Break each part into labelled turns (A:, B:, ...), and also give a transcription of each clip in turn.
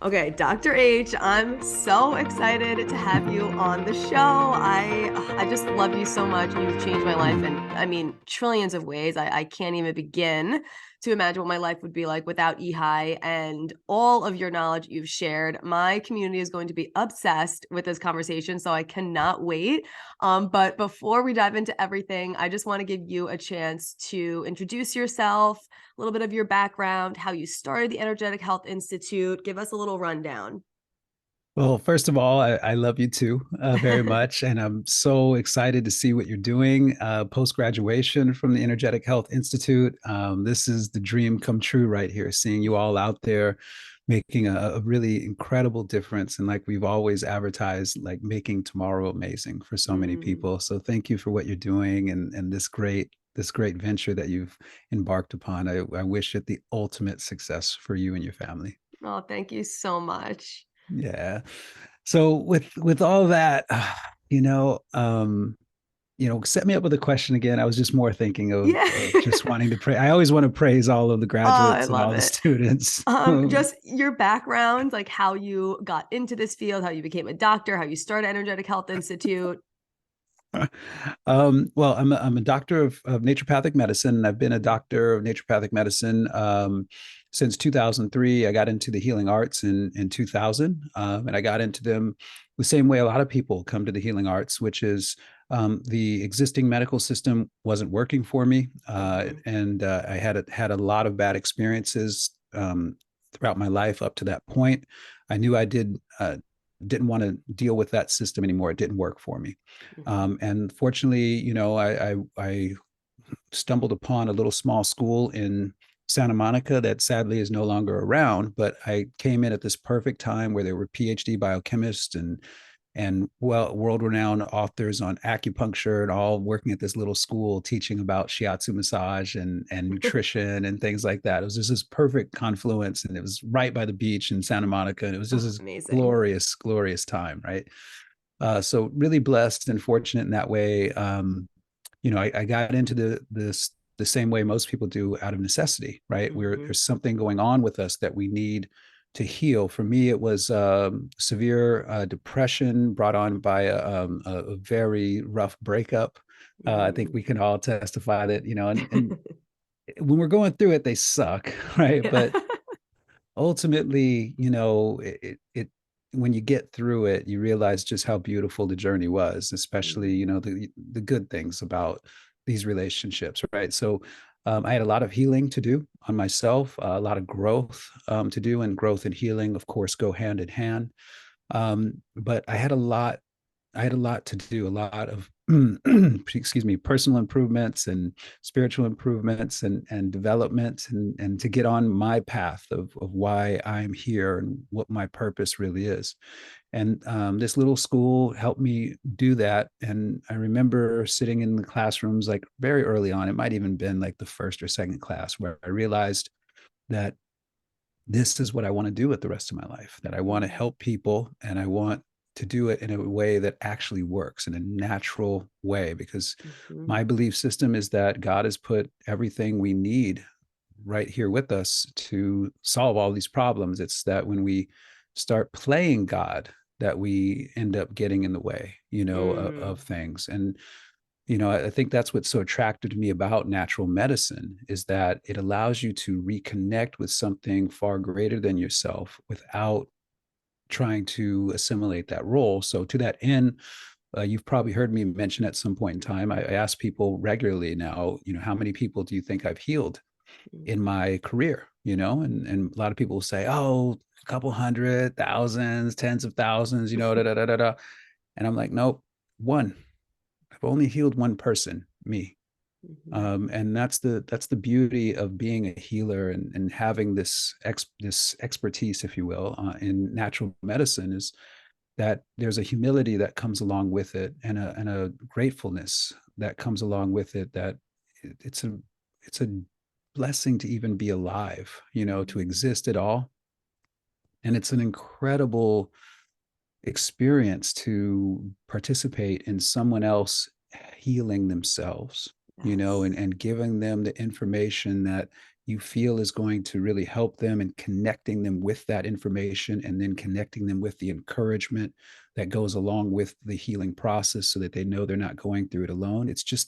A: Okay, Dr. H, I'm so excited to have you on the show. I just love you so much, and you've changed my life
B: Mm.
A: in, I mean, trillions of ways. I can't even begin to imagine what my life would be like without Ehi and all of your knowledge you've shared. My community is going to be obsessed with this conversation, so I cannot wait. But before we dive into everything, I just want to give you a chance to introduce yourself, a little bit of your background, how you started the Energetic Health Institute. Give us a little rundown.
B: Well, first of all, I love you too very much. And I'm so excited to see what you're doing post graduation from the Energetic Health Institute. This is the dream come true right here, seeing you all out there making a really incredible difference. And like we've always advertised, like making tomorrow amazing for so many
A: Mm.
B: people. So thank you for what you're doing and this great venture that you've embarked upon. I wish it the ultimate success for you and your family.
A: Oh, thank you so much.
B: Yeah. So with all that, you know, set me up with a question again. I was just more thinking
A: Yeah.
B: of just wanting to pray. I always want to praise all of the
A: Oh, I
B: graduates and
A: love
B: all the
A: it.
B: students.
A: Just your background, like how you got into this field, how you became a doctor, how you started Energetic Health Institute.
B: Well, I'm a doctor of naturopathic medicine. I've been a doctor of naturopathic medicine since 2003. I got into the healing arts in 2000, and I got into them the same way a lot of people come to the healing arts, which is the existing medical system wasn't working for me,
A: Mhm.
B: and I had a lot of bad experiences throughout my life up to that point. I knew I didn't want to deal with that system anymore. It didn't work for me.
A: Mhm.
B: And fortunately, I stumbled upon a little small school in Santa Monica that sadly is no longer around. But I came in at this perfect time where there were PhD biochemists and well world-renowned authors on acupuncture and all working at this little school teaching about shiatsu massage and nutrition and things like that. It was just this perfect confluence, and it was right by the beach in Santa Monica, and it was just
A: Oh,
B: this
A: amazing.
B: glorious time, right? So really blessed and fortunate in that way. I got into the same way most people do out of necessity, right? Where
A: Mhm.
B: there's something going on with us that we need to heal. For me, it was severe depression brought on by a very rough breakup. I think
A: Mm.
B: we can all testify that, and when we're going through it, they suck, right?
A: Yeah.
B: But ultimately, it when you get through it, you realize just how beautiful the journey was, especially,
A: Mm.
B: the good things about these relationships, right? So I had a lot of healing to do on myself, a lot of growth to do, and growth and healing, of course, go hand in hand. But I had a lot to do, a lot of excuse me, personal improvements and spiritual improvements and development and to get on my path of why I'm here and what my purpose really is. And this little school helped me do that. And I remember sitting in the classrooms like very early on, it might even been like the first or second class, where I realized that this is what I want to do with the rest of my life, that I want to
A: Mm.
B: help people and I want to do it in a way that actually works in a natural way. Because
A: Mhm.
B: my belief system is that God has put everything we need right here with us to solve all these problems. It's that when we start playing God, that we end up getting in the way, of
A: Mm.
B: things. And I think that's what's so attractive to me about natural medicine is that it allows you to reconnect with something far greater than yourself without trying to assimilate that role. So to that end, you've probably heard me mention at some point in time, I ask people regularly now, how many people do you think I've healed in
A: Mhm.
B: my career? And a lot of people will say, oh, a couple hundred, thousands, tens of thousands, da da da da da. And I'm like, nope, one. I've only healed one person, me.
A: Mhm.
B: And that's the beauty of being a healer and having this expertise, if you will, in natural medicine, is that there's a humility that comes along with it, and a gratefulness that comes along with it. That it's a blessing to even be alive, to
A: Mhm.
B: exist at all, and it's an incredible experience to participate in someone else healing themselves,
A: Yes.
B: and giving them the information that you feel is going to really help them, and connecting them with that information, and then connecting them with the encouragement that goes along with the healing process, so that they know they're not going through it alone. It's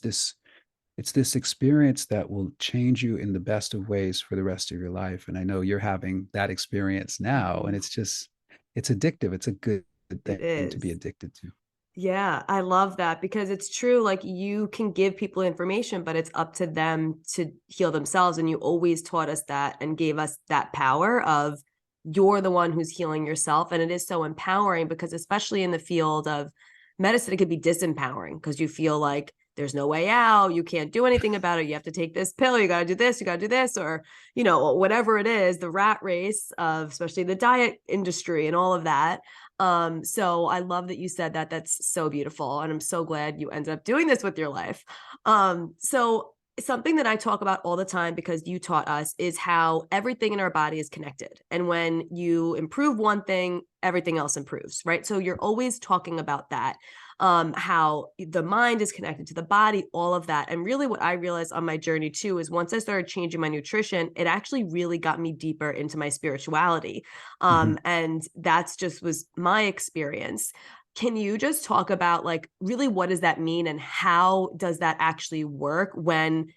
B: this experience that will change you in the best of ways for the rest of your life. And I know you're having that experience now, and
A: Mhm.
B: it's addictive. It's a good
A: It
B: thing to be
A: is.
B: addicted to.
A: Yeah, I love that because it's true. Like you can give people information, but it's up to them to heal themselves. And you always taught us that and gave us that power of you're the one who's healing yourself. And it is so empowering because, especially in the field of medicine, it could be disempowering because you feel like there's no way out. You can't do anything about it. You have to take this pill. You got to do this. You got to do this, or, whatever it is, the rat race of especially the diet industry and all of that. So I love that you said that. That's so beautiful. And I'm so glad you ended up doing this with your life. So something that I talk about all the time because you taught us is how everything in our body is connected. And when you improve one thing, everything else improves, right? So you're always talking about that. How the mind is connected to the body, all of that. And really what I realized on my journey too is once I started changing my nutrition, it actually really got me deeper into my spirituality.
B: Mhm.
A: And that's just was my experience. Can you just talk about like really what does that mean and how does that actually work when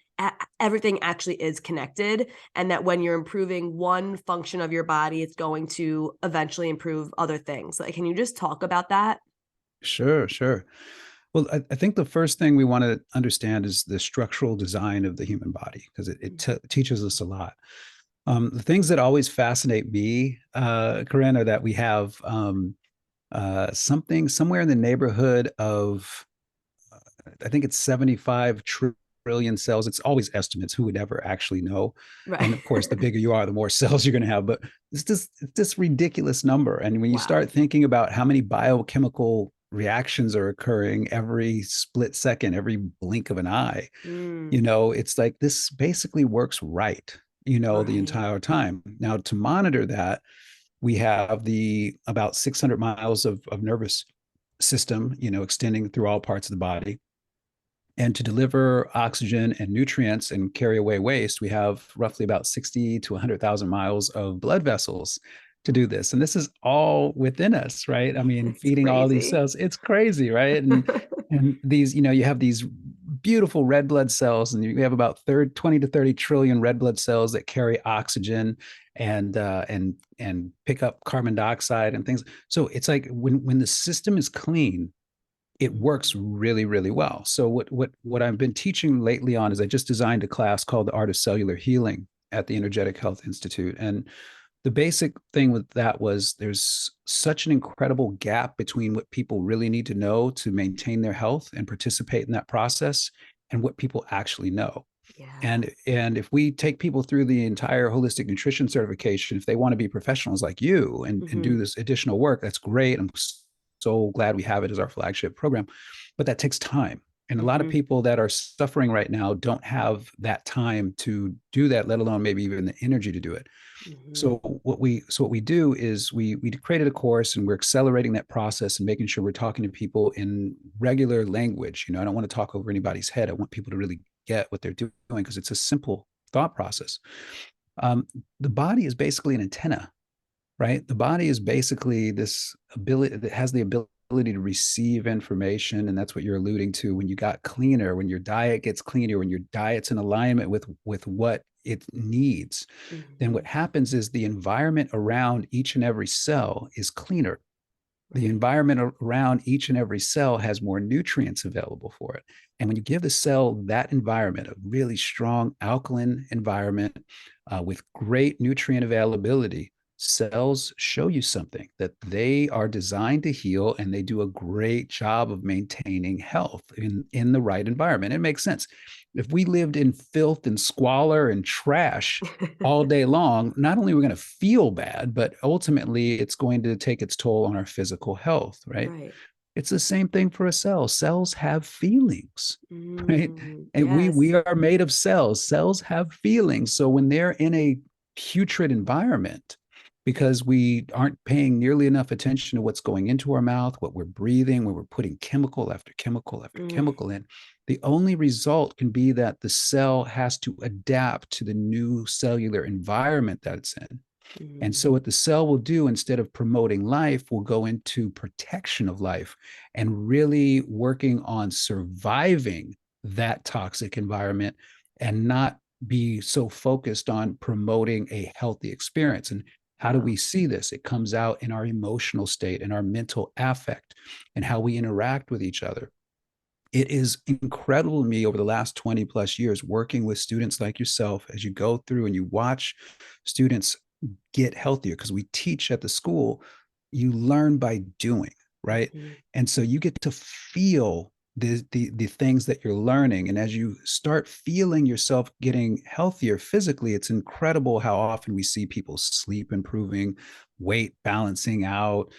A: everything actually is connected, and that when you're improving one function of your body, it's going to eventually improve other things? Like, can you just talk about that?
B: Sure, sure. Well, I think the first thing we want to understand is the structural design of the human body, because teaches us a lot. The things that always fascinate me, Corinne, are that we have something somewhere in the neighborhood of, I think it's 75 trillion cells. It's always estimates. Who would ever actually know? And
A: Right.
B: of course, the bigger you are, the more cells you're going to have. But it's this ridiculous number. And when you
A: Wow.
B: start thinking about how many biochemical reactions are occurring every split second, every blink of an eye,
A: Mm,
B: it's like this basically works right, the
A: right.
B: entire time. Now, to monitor that, we have the about 600 miles of nervous system, extending through all parts of the body. And to deliver oxygen and nutrients and carry away waste, we have roughly about 60 to 100,000 miles of blood vessels to do this. And this is all within us, right? I mean,
A: It's
B: feeding all these
A: crazy.
B: cells, it's crazy, right? And these, you have these beautiful red blood cells, and you have about 20 to 30 trillion red blood cells that carry oxygen and pick up carbon dioxide and things. So it's like when the system is clean, it works really, really well. So what I've been teaching lately on is I just designed a class called the Art of Cellular Healing at the Energetic Health Institute. And the basic thing with that was there's such an incredible gap between what people really need to know to maintain their health and participate in that process, and what people actually know.
A: Yeah.
B: And if we take people through the entire holistic nutrition certification, if they want to be professionals like you and do
A: Hmm.
B: this additional work, that's great. I'm so glad we have it as our flagship program, but that takes time. And a lot of
A: Hmm.
B: people that are suffering right now don't have that time to do that, let alone maybe even the energy to do it.
A: Hmm.
B: So what we do is we created a course, and we're accelerating that process and making sure we're talking to people in regular language. I don't want to talk over anybody's head. I want people to really get what they're doing, because it's a simple thought process. Um, the body is basically an antenna, right? The body is basically this ability that has the ability to receive information. And that's what you're alluding to. When you got cleaner, when your diet gets cleaner, when your diet's in alignment with what it needs, then
A: Hmm.
B: what happens is the environment around each and every cell is cleaner. The
A: Right.
B: environment around each and every cell has more nutrients available for it. And when you give the cell that environment, a really strong alkaline environment with great nutrient availability, cells show you something that they are designed to heal, and they do a great job of maintaining health in the right environment. It makes sense. If we lived in filth and squalor and trash all day long, not only are we going to feel bad, but ultimately it's going to take its toll on our physical health, right?
A: Right.
B: It's the same thing for a cell. Cells have feelings, right?
A: Mm,
B: And we
A: yes.
B: are made of cells. Cells have feelings. So when they're in a putrid environment, because we aren't paying nearly enough attention to what's going into our mouth, what we're breathing, where we're putting chemical after chemical after
A: Mm,
B: chemical in. The only result can be that the cell has to adapt to the new cellular environment that it's in. And
A: mm,
B: so, what the cell will do instead of promoting life, will go into protection of life and really working on surviving that toxic environment and not be so focused on promoting a healthy experience. And how do
A: wow.
B: we see this? It comes out in our emotional state and our mental affect and how we interact with each other. It is incredible to me over the last 20 plus years working with students like yourself as you go through and you watch students get healthier, because we teach at the school, you learn by doing, right?
A: Mhm.
B: And so you get to feel the things that you're learning. And as you start feeling yourself getting healthier physically, it's incredible how often we see people sleep improving, weight balancing out.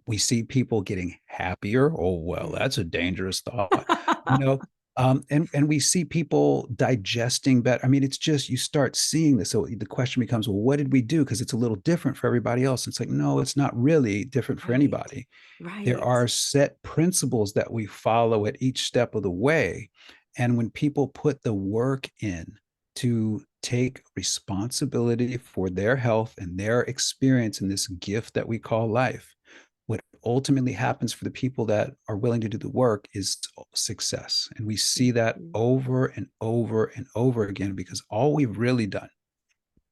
B: We see people getting happier. Oh, well,
A: Mm.
B: that's a dangerous thought. You know, and we see people digesting better. I mean, it's just you start seeing this. So the question becomes, well, what did we do? Because it's a little different for everybody else. It's like, no, it's not really different for
A: Right.
B: anybody. There
A: Right.
B: are set principles that we follow at each step of the way. And when people put the work in to take responsibility for their health and their experience in this gift that we call life, what ultimately happens for the people that are willing to do the work is success. And we see that
A: Mhm.
B: over and over and over again, because all we've really done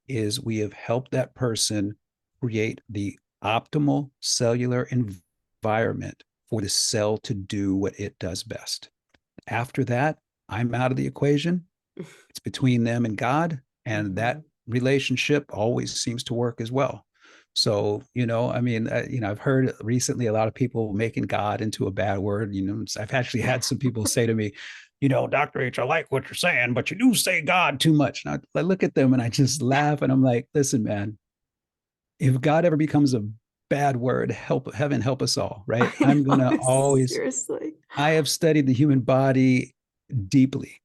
B: is we have helped that person create the optimal cellular environment for the cell to do what it does best. After that, I'm out of the equation. It's between them and God, and that
A: Mhm.
B: relationship always seems to work as well. So, I mean, I've heard recently a lot of people making God into a bad word. I've actually had some people say to me, Dr. H, I like what you're saying, but you do say God too much. And I look at them and I just laugh and I'm like, listen, man, if God ever becomes a bad word, help heaven help us all, right?
A: I
B: I'm
A: know,
B: gonna always,
A: seriously.
B: I have studied the human body deeply.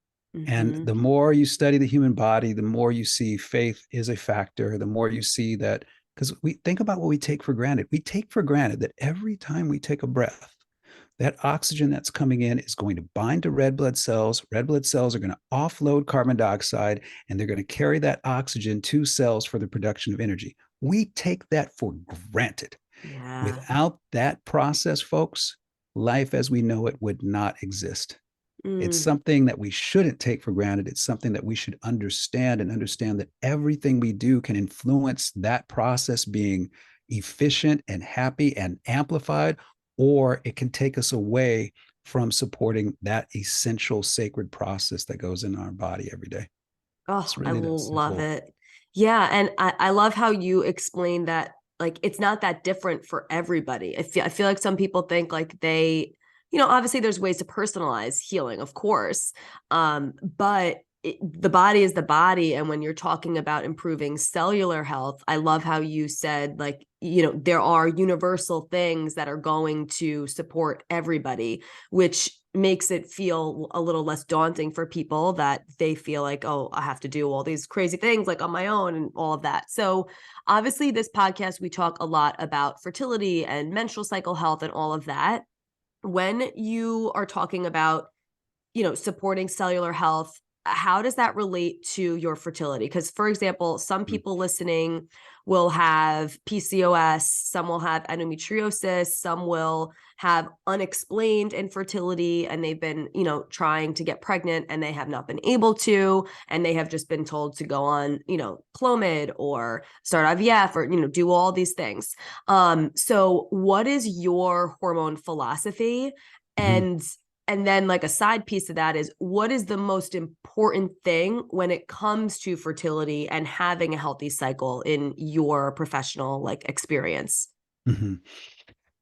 B: And
A: Mhm.
B: the more you study the human body, the more you see faith is a factor, the more you see that, because we think about what we take for granted. We take for granted that every time we take a breath, that oxygen that's coming in is going to bind to red blood cells. Red blood cells are going to offload carbon dioxide, and they're going to carry that oxygen to cells for the production of energy. We take that for granted.
A: Yeah.
B: Without that process, folks, life as we know it would not exist. It's
A: Mm.
B: something that we shouldn't take for granted. It's something that we should understand, and understand that everything we do can influence that process being efficient and happy and amplified, or it can take us away from supporting that essential sacred process that goes in our body every day.
A: Oh,
B: It's
A: I
B: really that
A: love
B: simple.
A: it. Yeah, and I love how you explain that like it's not that different for everybody. I feel like some people think like obviously there's ways to personalize healing, of course. But the body is the body, and when you're talking about improving cellular health, I love how you said like, there are universal things that are going to support everybody, which makes it feel a little less daunting for people that they feel like, oh, I have to do all these crazy things like on my own and all of that. So, obviously, this podcast, we talk a lot about fertility and menstrual cycle health and all of that. When you are talking about supporting cellular health, how does that relate to your fertility? Because, for example, some people listening will have PCOS, some will have endometriosis, some will have unexplained infertility, and they've been, trying to get pregnant and they have not been able to, and they have just been told to go on, Clomid or start IVF or, do all these things. So what is your hormone philosophy?
B: Mhm.
A: And and then like a side piece of that is what is the most important thing when it comes to fertility and having a healthy cycle in your professional like experience?
B: Mhm.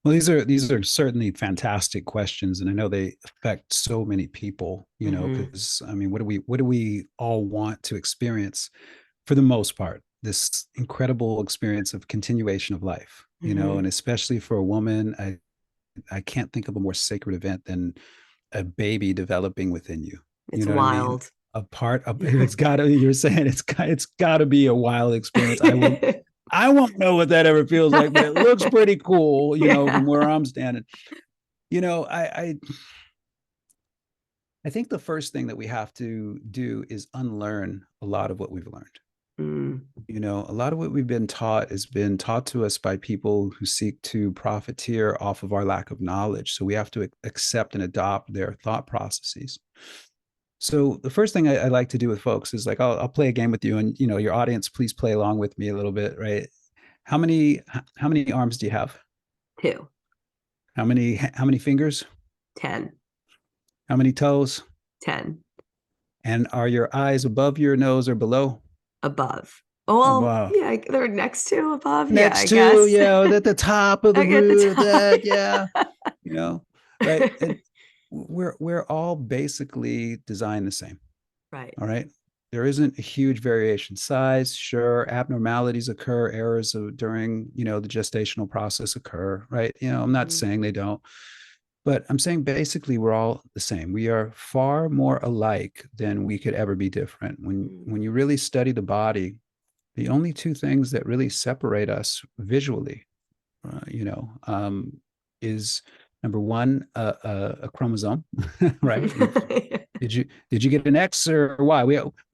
B: Well, these are certainly fantastic questions, and I know they affect so many people.
A: Mm-hmm.
B: Because I mean, what do we all want to experience for the most part? This incredible experience of continuation of life,
A: Mm-hmm.
B: and especially for a woman, I can't think of a more sacred event than a baby developing within you. You
A: It's
B: know what I mean?
A: wild.
B: A part of it's got to. You're saying it's got to be a wild experience. I will I won't know what that ever feels like, but it looks pretty cool, from
A: Yeah.
B: where I'm standing. You know, I think the first thing that we have to do is unlearn a lot of what we've learned.
A: Mm,
B: A lot of what we've been taught has been taught to us by people who seek to profiteer off of our lack of knowledge. So we have to accept and adopt their thought processes. So the first thing I like to do with folks is like I'll play a game with you, and your audience, please play along with me a little bit, right? How many arms do you have?
A: 2,
B: How many fingers?
A: 10,
B: How many toes?
A: 10,
B: And are your eyes above your nose or below?
A: above. Well,
B: Wow.
A: yeah, they're next to above. Yeah,
B: Next
A: I
B: to,
A: guess.
B: at the top of the
A: I get the
B: root,
A: top.
B: that, yeah, you know, right. And we're all basically designed the same.
A: Right.
B: All right. There isn't a huge variation. Size, sure, abnormalities occur, errors during, the gestational process occur, right? I'm not
A: Mhm.
B: saying they don't, but I'm saying basically we're all the same. We are far more alike than we could ever be different. When
A: Mm.
B: when you really study the body, the only two things that really separate us visually, is number one, a chromosome, right? Did you get an X or a Y?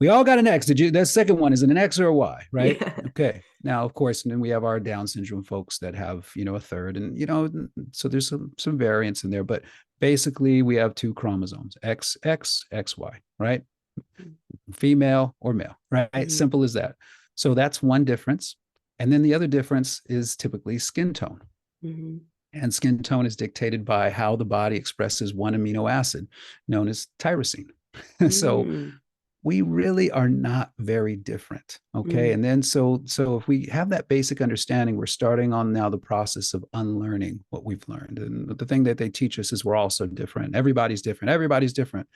B: We all got an X. Did you? That second one is it an X or a Y, right?
A: Yeah.
B: Okay. Now, of course, and then we have our Down syndrome folks that have a third, and so there's some variance in there, but basically we have two chromosomes, X X X Y, right? Female or male, right?
A: Mhm.
B: Simple as that. So that's one difference. And then the other difference is typically skin tone.
A: Mhm.
B: And skin tone is dictated by how the body expresses one amino acid known as tyrosine. So
A: Mm.
B: we really are not very different. Okay.
A: Mm.
B: And then so if we have that basic understanding, we're starting on now the process of unlearning what we've learned. And the thing that they teach us is we're all so different. Everybody's different. Everybody's different.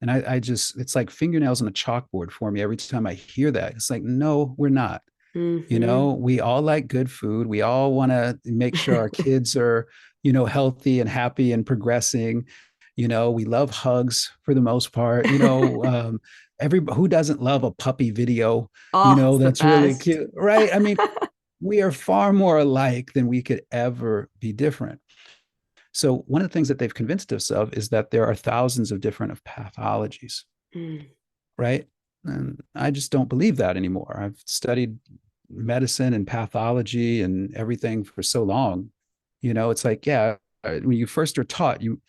B: And I just, it's like fingernails on a chalkboard for me every time I hear that. It's like, no, we're not.
A: Mhm.
B: We all like good food. We all want to make sure our kids are, healthy and happy and progressing. We love hugs for the most part. Every who doesn't love a puppy video,
A: Oh, it's the
B: that's really
A: best.
B: cute, right? I mean, we are far more alike than we could ever be different. So one of the things that they've convinced us of is that there are thousands of different pathologies,
A: Mm.
B: right? And I just don't believe that anymore. I've studied medicine and pathology and everything for so long. It's like, yeah, when you first are taught, you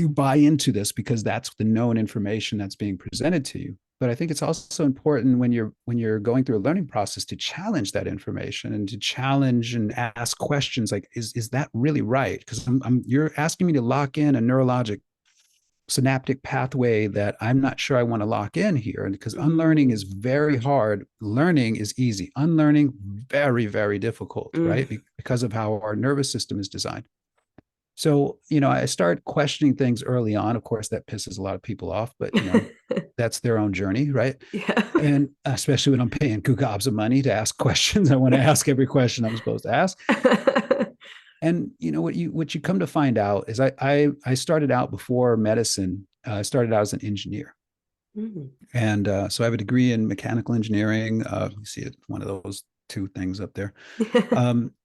B: buy into this because that's the known information that's being presented to you. But I think it's also important when you're going through a learning process to challenge that information and to challenge and ask questions like, is that really right? Because you're asking me to lock in a neurologic synaptic pathway that I'm not sure I want to lock in here. And because unlearning is
A: Mm.
B: very hard, learning is easy. Unlearning, very, very difficult,
A: Mm.
B: right? Because of how our nervous system is designed. So, I start questioning things early on. Of course, that pisses a lot of people off, but that's their own journey, right?
A: Yeah.
B: And especially when I'm paying gobs of money to ask questions, I want to ask every question I'm supposed to ask. And what you come to find out is I started out before medicine. I started out as an engineer,
A: Mm.
B: and so I have a degree in mechanical engineering. You see it, one of those two things up there.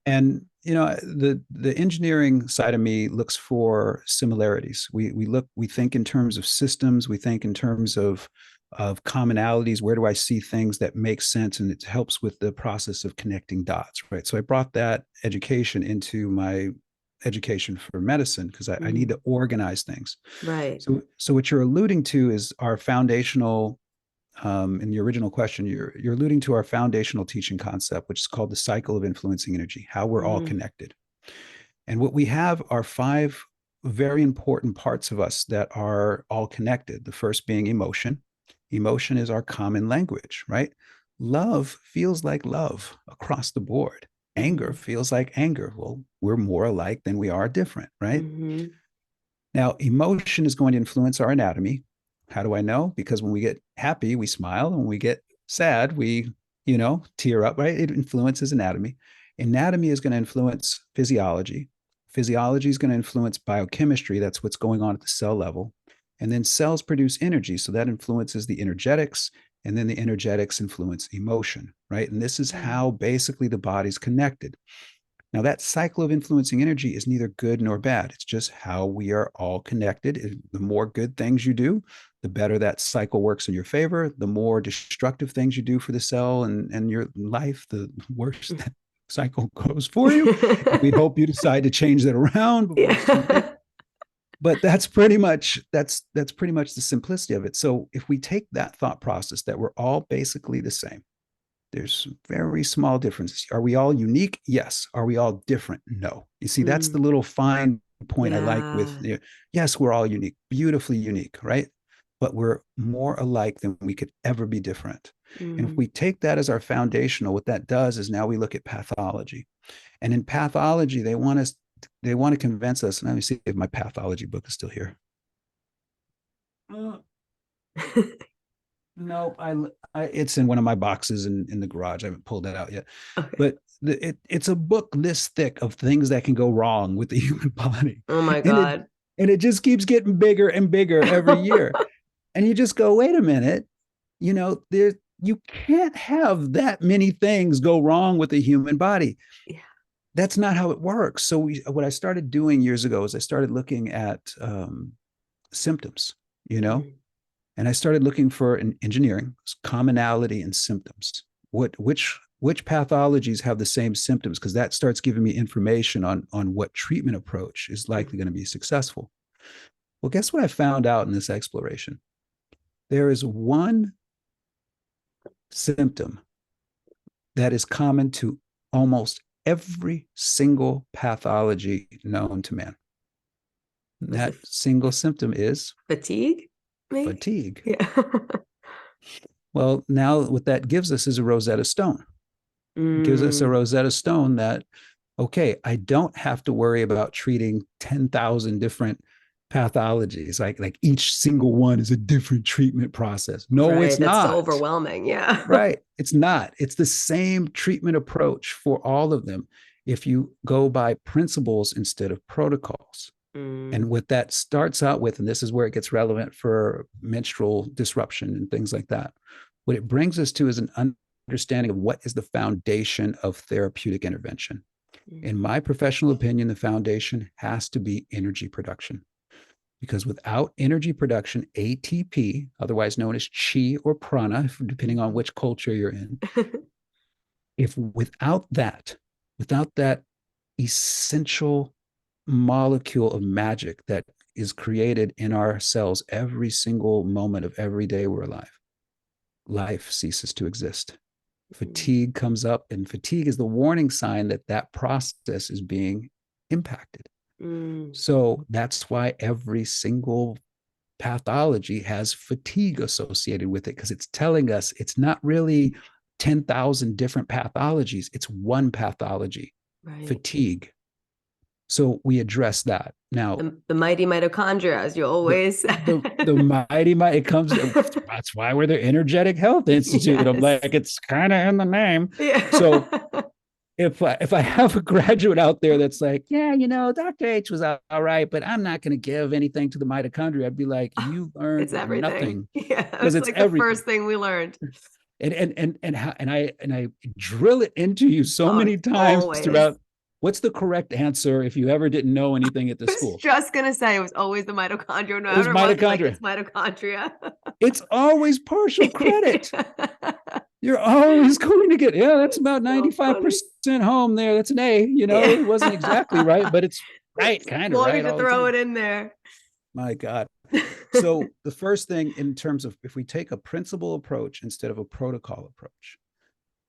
B: And the engineering side of me looks for similarities. We think in terms of systems. We think in terms of commonalities. Where do I see things that make sense? And it helps with the process of connecting dots, right? So I brought that education into my education for medicine because I need
A: Mm.
B: to organize things.
A: Right.
B: So what you're alluding to is our foundational, in the original question, you're alluding to our foundational teaching concept, which is called the cycle of influencing energy, how we're all
A: Mm.
B: connected. And what we have are five very important parts of us that are all connected. The first being emotion. Emotion is our common language, right? Love feels like love across the board. Anger
A: Mm.
B: feels like anger. Well, we're more alike than we are different, right?
A: Mhm.
B: Now, emotion is going to influence our anatomy. How do I know? Because when we get happy, we smile. And when we get sad, we, tear up, right? It influences anatomy. Anatomy is going to influence physiology. Physiology is going to influence biochemistry. That's what's going on at the cell level. And then cells produce energy. So that influences the energetics. and then the energetics influence emotion, right? And this is
A: Mm.
B: how basically the body's connected. Now, that cycle of influencing energy is neither good nor bad. It's just how we are all connected. The more good things you do, the better that cycle works in your favor. The more destructive things you do for the cell and your life, the worse that cycle goes for you. And we'd hope you decide to change that around before it's too late.
A: Yeah.
B: But that's pretty much the simplicity of it. So if we take that thought process that we're all basically the same, there's very small differences. Are we all unique? Yes. Are we all different? No. You see, that's the
A: Mm.
B: little fine point I like with,
A: Yeah.
B: yes, we're all unique, beautifully unique, right? But we're more alike than we could ever be different. And if
A: Mm.
B: we take that as our foundational, what that does is now we look at pathology. And in pathology, they want to convince us, and let me see if my pathology book is still here. No, it's in one of my boxes in the garage. I haven't pulled that out yet.
A: Okay.
B: But it's a book this thick of things that can go wrong with the human body,
A: Oh my
B: and it
A: God.
B: and it just keeps getting bigger and bigger every year. And you just go, wait a minute, there you can't have that many things go wrong with the human body.
A: Yeah.
B: That's not how it works. So what I started doing years ago is I started looking at symptoms, you know,
A: Mm.
B: and I started looking for an engineering commonality in symptoms. Which pathologies have the same symptoms? Because that starts giving me information on what treatment approach is likely
A: Mm.
B: going to be successful. Well, guess what I found out in this exploration? There is one symptom that is common to almost every single pathology known to man. And
A: Was
B: that
A: it
B: single symptom is
A: fatigue? Maybe.
B: fatigue.
A: Yeah.
B: Well, now what that gives us is a Rosetta Stone. It gives us a
A: Mm.
B: Rosetta Stone that, okay, I don't have to worry about treating 10,000 different pathologies. Like each single one is a different treatment process. No,
A: Right.
B: it's
A: That's so
B: not.
A: overwhelming. Yeah.
B: Right. It's not. It's the same treatment approach for all of them if you go by principles instead of protocols. And
A: Mm.
B: what that starts out with, and this is where it gets relevant for menstrual disruption and things like that, what it brings us to is an understanding of what is the foundation of therapeutic intervention.
A: Mm.
B: In my professional opinion, the foundation has to be energy production. Because without energy production, ATP, otherwise known as chi or prana, depending on
A: Mhm.
B: which culture you're in, if without that essential molecule of magic that is created in our cells every single moment of every day we're alive, life ceases to exist.
A: Mm.
B: Fatigue comes up, and fatigue is the warning sign that that process is being impacted.
A: Mm.
B: So that's why every single pathology has fatigue associated with it, because it's telling us it's not really 10,000 different pathologies, it's one pathology,
A: Right.
B: fatigue. So we address that. Now,
A: The mighty mitochondria, as you
B: the
A: always
B: the mighty it comes, that's why we're the Energetic Health Institute. I'm
A: Yes.
B: like, it's kind of in the name. So
A: Yeah.
B: if I have a graduate out there that's like, yeah, Dr. H was all right, but I'm not going to give anything to the mitochondria, I'd be like, you
A: It's
B: learned
A: everything.
B: nothing,
A: Yeah.
B: because
A: It's
B: it's
A: like the
B: everything.
A: first thing we learned.
B: And I drill it into you so
A: Oh,
B: many
A: it's
B: times
A: always.
B: throughout. What's the correct answer if you ever didn't know anything at the
A: I was
B: school?
A: just gonna say it was always the mitochondria. No
B: It was
A: matter what, like
B: mitochondria.
A: it's mitochondria.
B: It's always partial credit.
A: Yeah.
B: You're always going to get, yeah, that's about
A: So funny.
B: 95% home there. That's an A.
A: Yeah.
B: It wasn't exactly right, but it's right,
A: As
B: kind of
A: long as
B: right
A: you
B: all the
A: throw
B: time.
A: it in there.
B: My God. So the first thing, in terms of, if we take a principle approach instead of a protocol approach,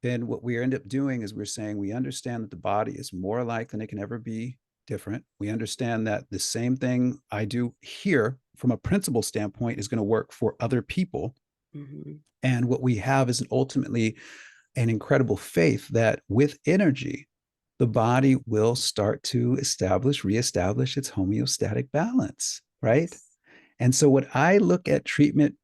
B: then what we end up doing is we're saying we understand that the body is more alike than it can ever be different. We understand that the same thing I do here from a principle standpoint is going to work for other people.
A: Mhm.
B: And what we have is ultimately an incredible faith that with energy, the body will start to reestablish its homeostatic balance, right?
A: Yes.
B: And so what I look at treatment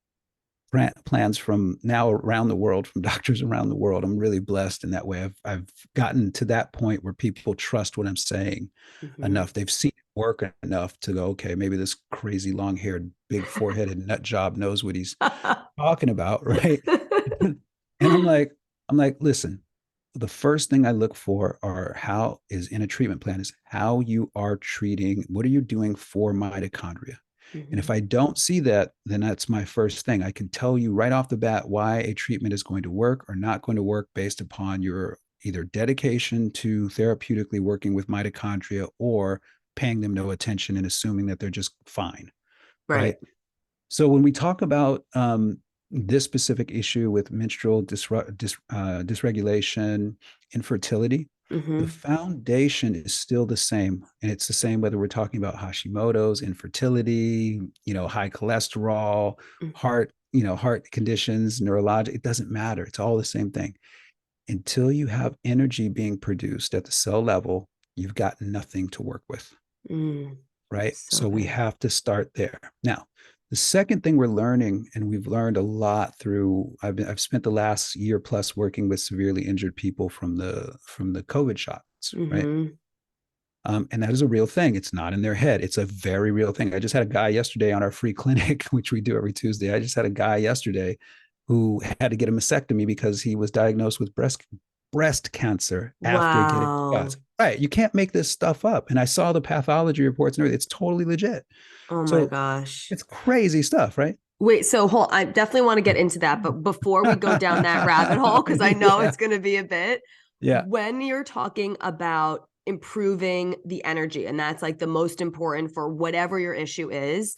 B: plans from now around the world, from doctors around the world, I'm really blessed in that way. I've gotten to that point where people trust what I'm saying
A: Mhm.
B: enough. They've seen it work enough to go, okay, maybe this crazy long haired, big foreheaded nut job knows what he's talking about, right? And I'm like, listen, the first thing I look for are how is in a treatment plan is how you are treating, what are you doing for mitochondria? And if
A: Mhm.
B: I don't see that, then that's my first thing. I can tell you right off the bat why a treatment is going to work or not going to work based upon your either dedication to therapeutically working with mitochondria or paying them no attention and assuming that they're just fine, right?
A: Right.
B: So when we talk about this specific issue with menstrual dysregulation, infertility, the
A: Mhm.
B: foundation is still the same, and it's the same whether we're talking about Hashimoto's, infertility, high cholesterol,
A: Mm.
B: heart conditions, neurologic. It doesn't matter. It's all the same thing. Until you have energy being produced at the cell level, you've got nothing to work with,
A: Mm.
B: right?
A: So
B: So we
A: good.
B: have to start there. Now, the second thing we're learning, and we've learned a lot through, I've spent the last year plus working with severely injured people from the COVID shots, right?
A: Mhm.
B: And that is a real thing. It's not in their head. It's a very real thing. I just had a guy yesterday on our free clinic, which we do every Tuesday. I just had a guy yesterday who had to get a mastectomy because he was diagnosed with breast cancer after getting
A: Wow.
B: shots. Right. You can't make this stuff up. And I saw the pathology reports and everything. It's totally legit.
A: Oh my
B: So
A: gosh.
B: it's crazy stuff, right?
A: Wait, so hold, I definitely want to get into that, but before we go down that rabbit hole, because I know
B: Yeah.
A: it's going to be a bit,
B: Yeah.
A: when you're talking about improving the energy, and that's like the most important for whatever your issue is,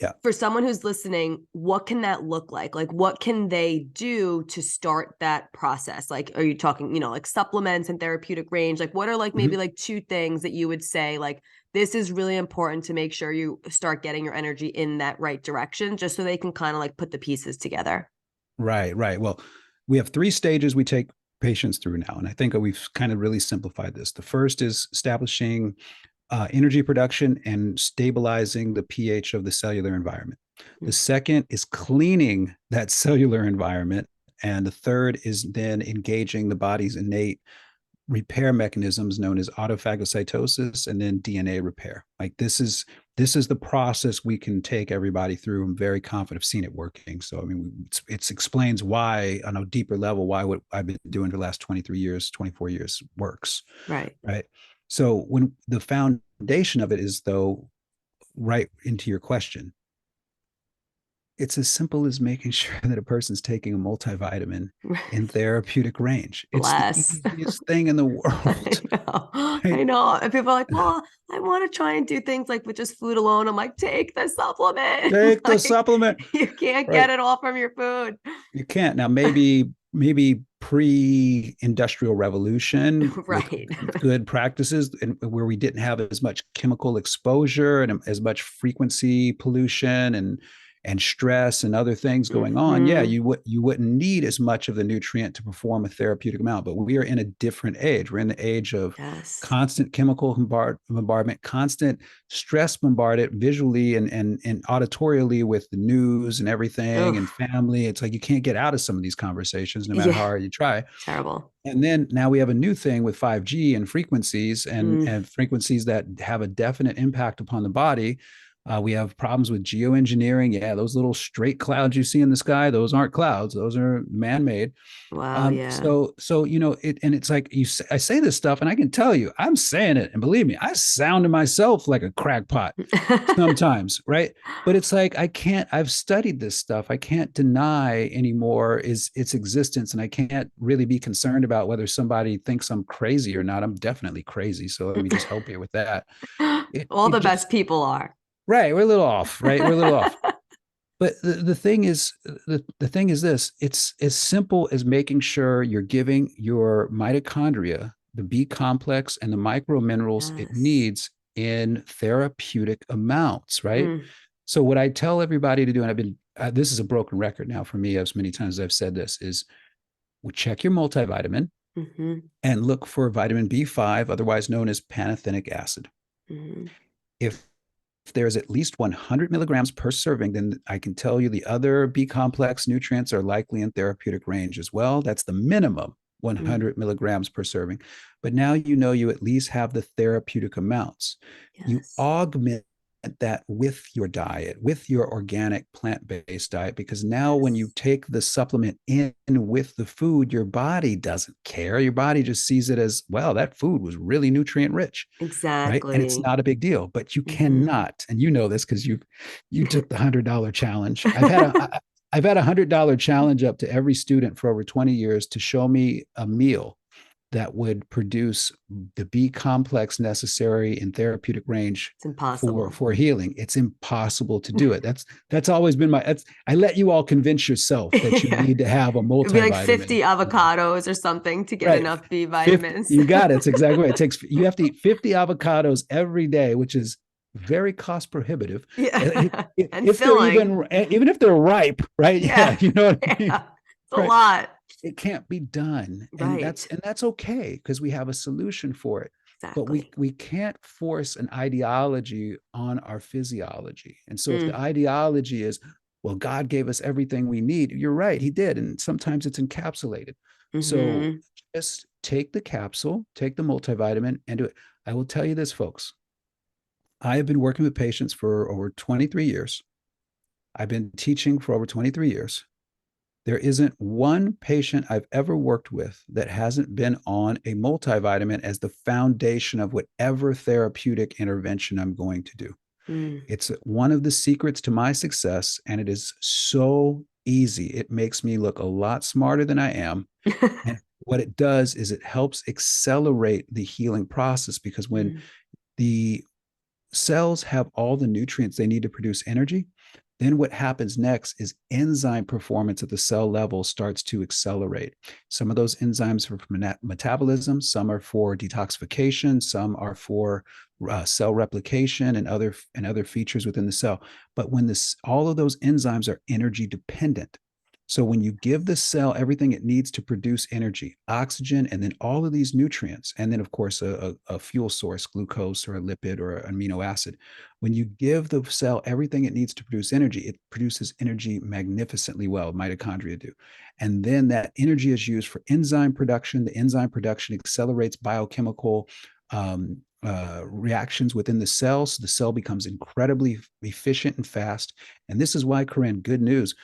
B: Yeah.
A: for someone who's listening, what can that look like? Like, what can they do to start that process? Like, are you talking, like supplements and therapeutic range? Like, what are like maybe
B: Mhm.
A: like two things that you would say, like, this is really important to make sure you start getting your energy in that right direction, just so they can kind of like put the pieces together?
B: Right. Right. Well, we have three stages we take patients through now. And I think we've kind of really simplified this. The first is establishing energy production and stabilizing the pH of the cellular environment. The
A: Mm.
B: second is cleaning that cellular environment. And the third is then engaging the body's innate repair mechanisms known as autophagocytosis and then DNA repair. Like this is the process we can take everybody through. I'm very confident I've seen it working. So I mean, it explains why on a deeper level why what I've been doing for the last 23 years, 24 years works,
A: Right.
B: right? So when the foundation of it is though right into your question, it's as simple as making sure that a person's taking a multivitamin in therapeutic range. It's the
A: Bless.
B: easiest thing in the
A: I
B: world.
A: know.
B: Right?
A: I know. And people are like, well, I want to try and do things like with just food alone. I'm like, take the supplement.
B: Take the
A: Like,
B: supplement.
A: you can't get
B: Right.
A: it all from your food.
B: You can't. Now maybe pre-industrial revolution with
A: Right.
B: good practices and where we didn't have as much chemical exposure and as much frequency pollution and stress and other things going on, yeah,
A: Hmm.
B: you wouldn't need as much of the nutrient to perform a therapeutic amount. But we are in a different age. We're in the age of
A: Yes.
B: constant chemical bombardment, constant stress bombarded visually and auditorially with the news and everything and
A: Ugh.
B: family. It's like you can't get out of some of these conversations no matter how
A: Yeah.
B: hard you try.
A: Terrible.
B: And then now we have a new thing with 5G and frequencies
A: Mm.
B: and frequencies that have a definite impact upon the body. We have problems with geoengineering. Yeah, those little straight clouds you see in the sky, those aren't clouds; those are man-made.
A: Wow. Yeah.
B: So it, and it's like I say this stuff, and I can tell you, I'm saying it, and believe me, I sound to myself like a crackpot sometimes, right? But it's like I can't. I've studied this stuff. I can't deny anymore is its existence, and I can't really be concerned about whether somebody thinks I'm crazy or not. I'm definitely crazy. So let me just help you with that. It
A: All
B: it
A: the
B: just
A: best people are.
B: right. We're a little off, right? We're a little off. But the thing is, the thing is this: it's as simple as making sure you're giving your mitochondria the B complex and the micro minerals it
A: Yes.
B: needs in therapeutic amounts, right?
A: Mm.
B: So what I tell everybody to do, and I've been this is a broken record now for me, as many times as I've said this, is we check your multivitamin
A: Hmm.
B: and look for vitamin B5, otherwise known as pantothenic acid.
A: Hmm.
B: If there's at least 100 milligrams per serving, then I can tell you the other B complex nutrients are likely in therapeutic range as well. That's the minimum
A: Mm.
B: 100 milligrams per serving. But now you know you at least have the therapeutic amounts. You
A: Yes.
B: augment that with your diet, with your organic plant-based diet, because now when you take the supplement in with the food, your body doesn't care. Your body just sees it as, well, that food was really nutrient rich, right? And it's
A: Exactly.
B: not a big deal. But you
A: Hmm.
B: cannot, and you know this because you took the $100 challenge. I've had $100 challenge up to every student for over 20 years to show me a meal that would produce the B complex necessary in therapeutic range
A: It's impossible.
B: for healing. It's impossible to do it. That's always been I let you all convince yourself that you
A: Yeah.
B: need to have a
A: It'd be like
B: multivitamin.
A: 50 avocados or something to get
B: Right.
A: enough B
B: 50,
A: vitamins.
B: you got it. It's exactly right. It takes, you have to eat 50 avocados every day, which is very cost prohibitive.
A: Yeah. And
B: If they're
A: filling.
B: even if they're ripe, right? Yeah,
A: Yeah.
B: you know what I mean?
A: Yeah. It's a
B: Right.
A: lot.
B: It can't be done, and
A: Right.
B: that's okay because we have a solution for it. But we
A: Exactly.
B: we can't force an ideology on our physiology. And so if the
A: Mm.
B: ideology is, well, God gave us everything we need, you're right, he did, and sometimes it's encapsulated. So
A: Hmm.
B: just take the capsule, take the multivitamin, and do it. I will tell you this, folks. I have been working with patients for over 23 years. I've been teaching for over 23 years. There isn't one patient I've ever worked with that hasn't been on a multivitamin as the foundation of whatever therapeutic intervention I'm going to do.
A: Mm.
B: It's one of the secrets to my success, and it is so easy. It makes me look a lot smarter than I am. And what it does is it helps accelerate the healing process, because when
A: Mm.
B: the cells have all the nutrients they need to produce energy, then what happens next is enzyme performance at the cell level starts to accelerate. Some of those enzymes are for metabolism, some are for detoxification, some are for cell replication and other features within the cell. But when all of those enzymes are energy dependent, so when you give the cell everything it needs to produce energy, oxygen, and then all of these nutrients, and then of course a fuel source, glucose or a lipid or an amino acid, when you give the cell everything it needs to produce energy, it produces energy magnificently well, mitochondria do. And then that energy is used for enzyme production. The enzyme production accelerates biochemical reactions within the cell. So the cell becomes incredibly efficient and fast. And this is why, Corinne, good news.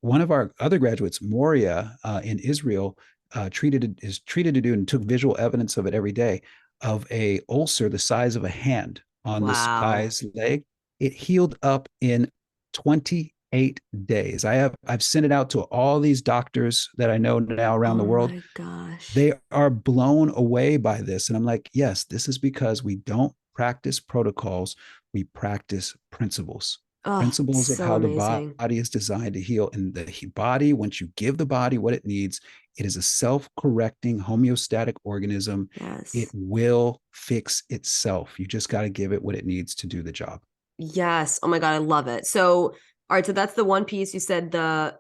B: One of our other graduates, Moria, in Israel, is treated to do and took visual evidence of it every day, of a ulcer the size of a hand on this
A: Wow.
B: guy's leg. It healed up in 28 days. I've sent it out to all these doctors that I know now around the
A: Oh
B: world.
A: my gosh.
B: They are blown away by this. And I'm like, yes, this is because we don't practice protocols, we practice principles.
A: Oh,
B: Principles of
A: so
B: how the
A: amazing.
B: body is designed to heal. And the body, once you give the body what it needs, it is a self correcting homeostatic organism. It
A: Yes.
B: will fix itself. You just got to give it what it needs to do the job.
A: Yes. Oh my God, I love it. So, all right, so that's the one piece you said the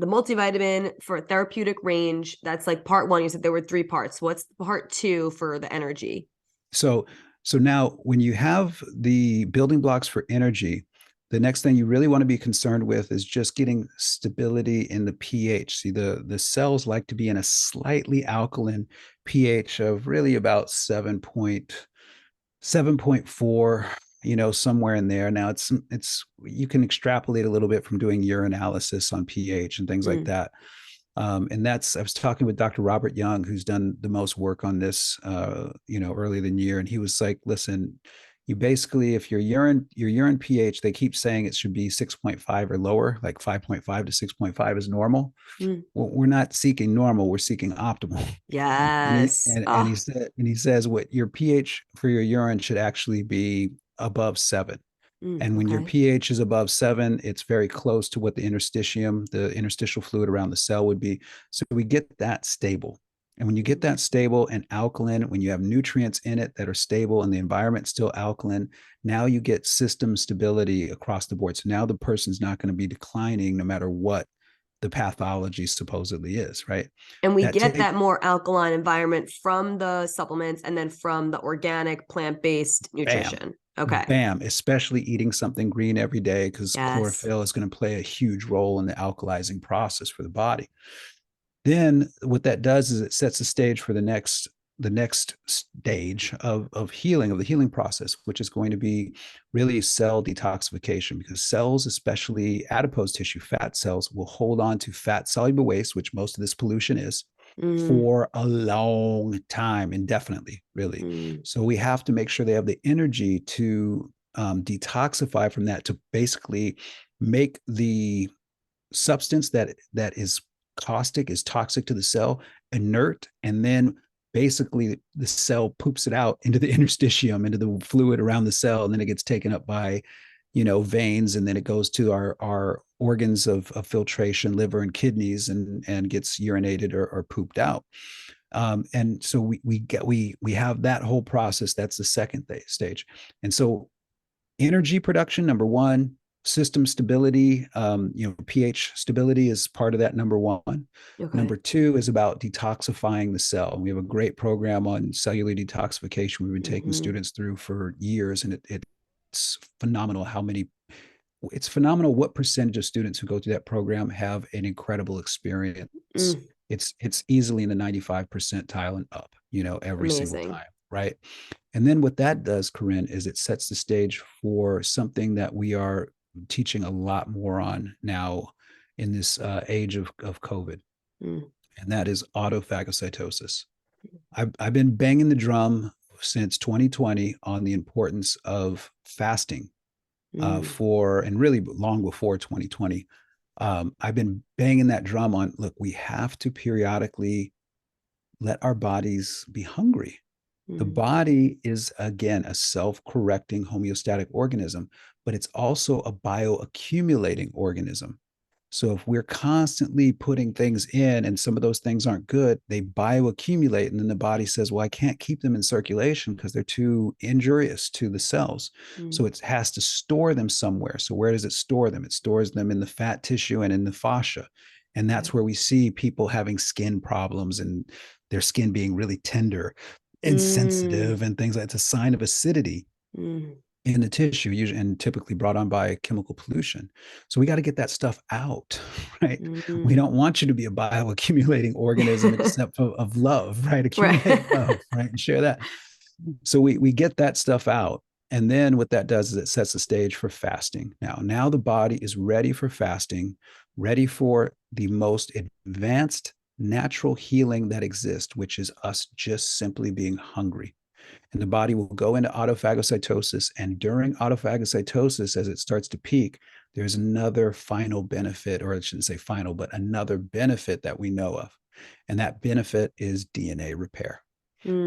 A: multivitamin for therapeutic range. That's like part one. You said there were three parts. What's part two for the energy?
B: So, so now when you have the building blocks for energy, the next thing you really want to be concerned with is just getting stability in the pH. See, the cells like to be in a slightly alkaline pH of really about 7.4, somewhere in there. Now it's you can extrapolate a little bit from doing urinalysis on pH and things like
A: Mm.
B: that. And I was talking with Dr. Robert Young, who's done the most work on this, earlier than year. And he was like, listen, you basically, if your urine pH, they keep saying it should be 6.5 or lower, like 5.5 to 6.5 is normal.
A: Mm.
B: Well, we're not seeking normal, we're seeking optimal. And he
A: Yes.
B: and he says what your pH for your urine should actually be above 7. And when your
A: Okay.
B: pH is above 7, it's very close to what the interstitial fluid around the cell would be. So we get that stable. And when you get that stable and alkaline, when you have nutrients in it that are stable and the environment's still alkaline, now you get system stability across the board. So now the person's not going to be declining no matter what the pathology supposedly is, right?
A: And we
B: That
A: get
B: take
A: that more alkaline environment from the supplements and then from the organic plant-based
B: Bam,
A: nutrition. Okay.
B: bam, especially eating something green every day, because
A: Yes.
B: chlorophyll is going to play a huge role in the alkalizing process for the body. Then what that does is it sets the stage for the next the next stage of healing, of the healing process, which is going to be really cell detoxification, because cells, especially adipose tissue, fat cells, will hold on to fat soluble waste, which most of this pollution is,
A: Mm,
B: for a long time, indefinitely, really.
A: mm,
B: So we have to make sure they have the energy to detoxify from that, to basically make the substance that is caustic, is toxic to the cell, inert, and then basically the cell poops it out into the interstitium, into the fluid around the cell, and then it gets taken up by, veins, and then it goes to our organs of filtration, liver and kidneys, and gets urinated or pooped out. And so we have that whole process. That's the second stage. And so energy production, number one. System stability, pH stability is part of that, number one.
A: okay.
B: Number two is about detoxifying the cell. We have a great program on cellular detoxification we've been taking
A: Mm-hmm.
B: students through for years, and it's phenomenal it's phenomenal what percentage of students who go through that program have an incredible experience.
A: Mm,
B: It's easily in the 95 percentile and up, every single
A: amazing.
B: time, right? And then what that does, Corinne, is it sets the stage for something that we are teaching a lot more on now in this age of COVID,
A: Mm,
B: and that is autophagocytosis. I've been banging the drum since 2020 on the importance of fasting
A: mm,
B: and really long before 2020. I've been banging that drum on, look, we have to periodically let our bodies be hungry. The
A: mm,
B: body is, again, a self-correcting homeostatic organism, but it's also a bioaccumulating organism. So if we're constantly putting things in and some of those things aren't good, they bioaccumulate. And then the body says, well, I can't keep them in circulation because they're too injurious to the cells. So
A: mm,
B: it has to store them somewhere. So where does it store them? It stores them in the fat tissue and in the fascia. And
A: okay.
B: that's where we see people having skin problems and their skin being really tender,
A: Mm,
B: insensitive, and things like that. It's a sign of acidity
A: mm,
B: in the tissue, usually, and typically brought on by chemical pollution. So we got to get that stuff out, right? We
A: mm.
B: don't want you to be a bioaccumulating organism except of love, right? Accumulate
A: Right.
B: love, right? And share that. So we get that stuff out. And then what that does is it sets the stage for fasting. Now the body is ready for fasting, ready for the most advanced natural healing that exists, which is us just simply being hungry. And the body will go into autophagocytosis. And during autophagocytosis, as it starts to peak, there's another final benefit, or I shouldn't say final, but another benefit that we know of. And that benefit is DNA repair.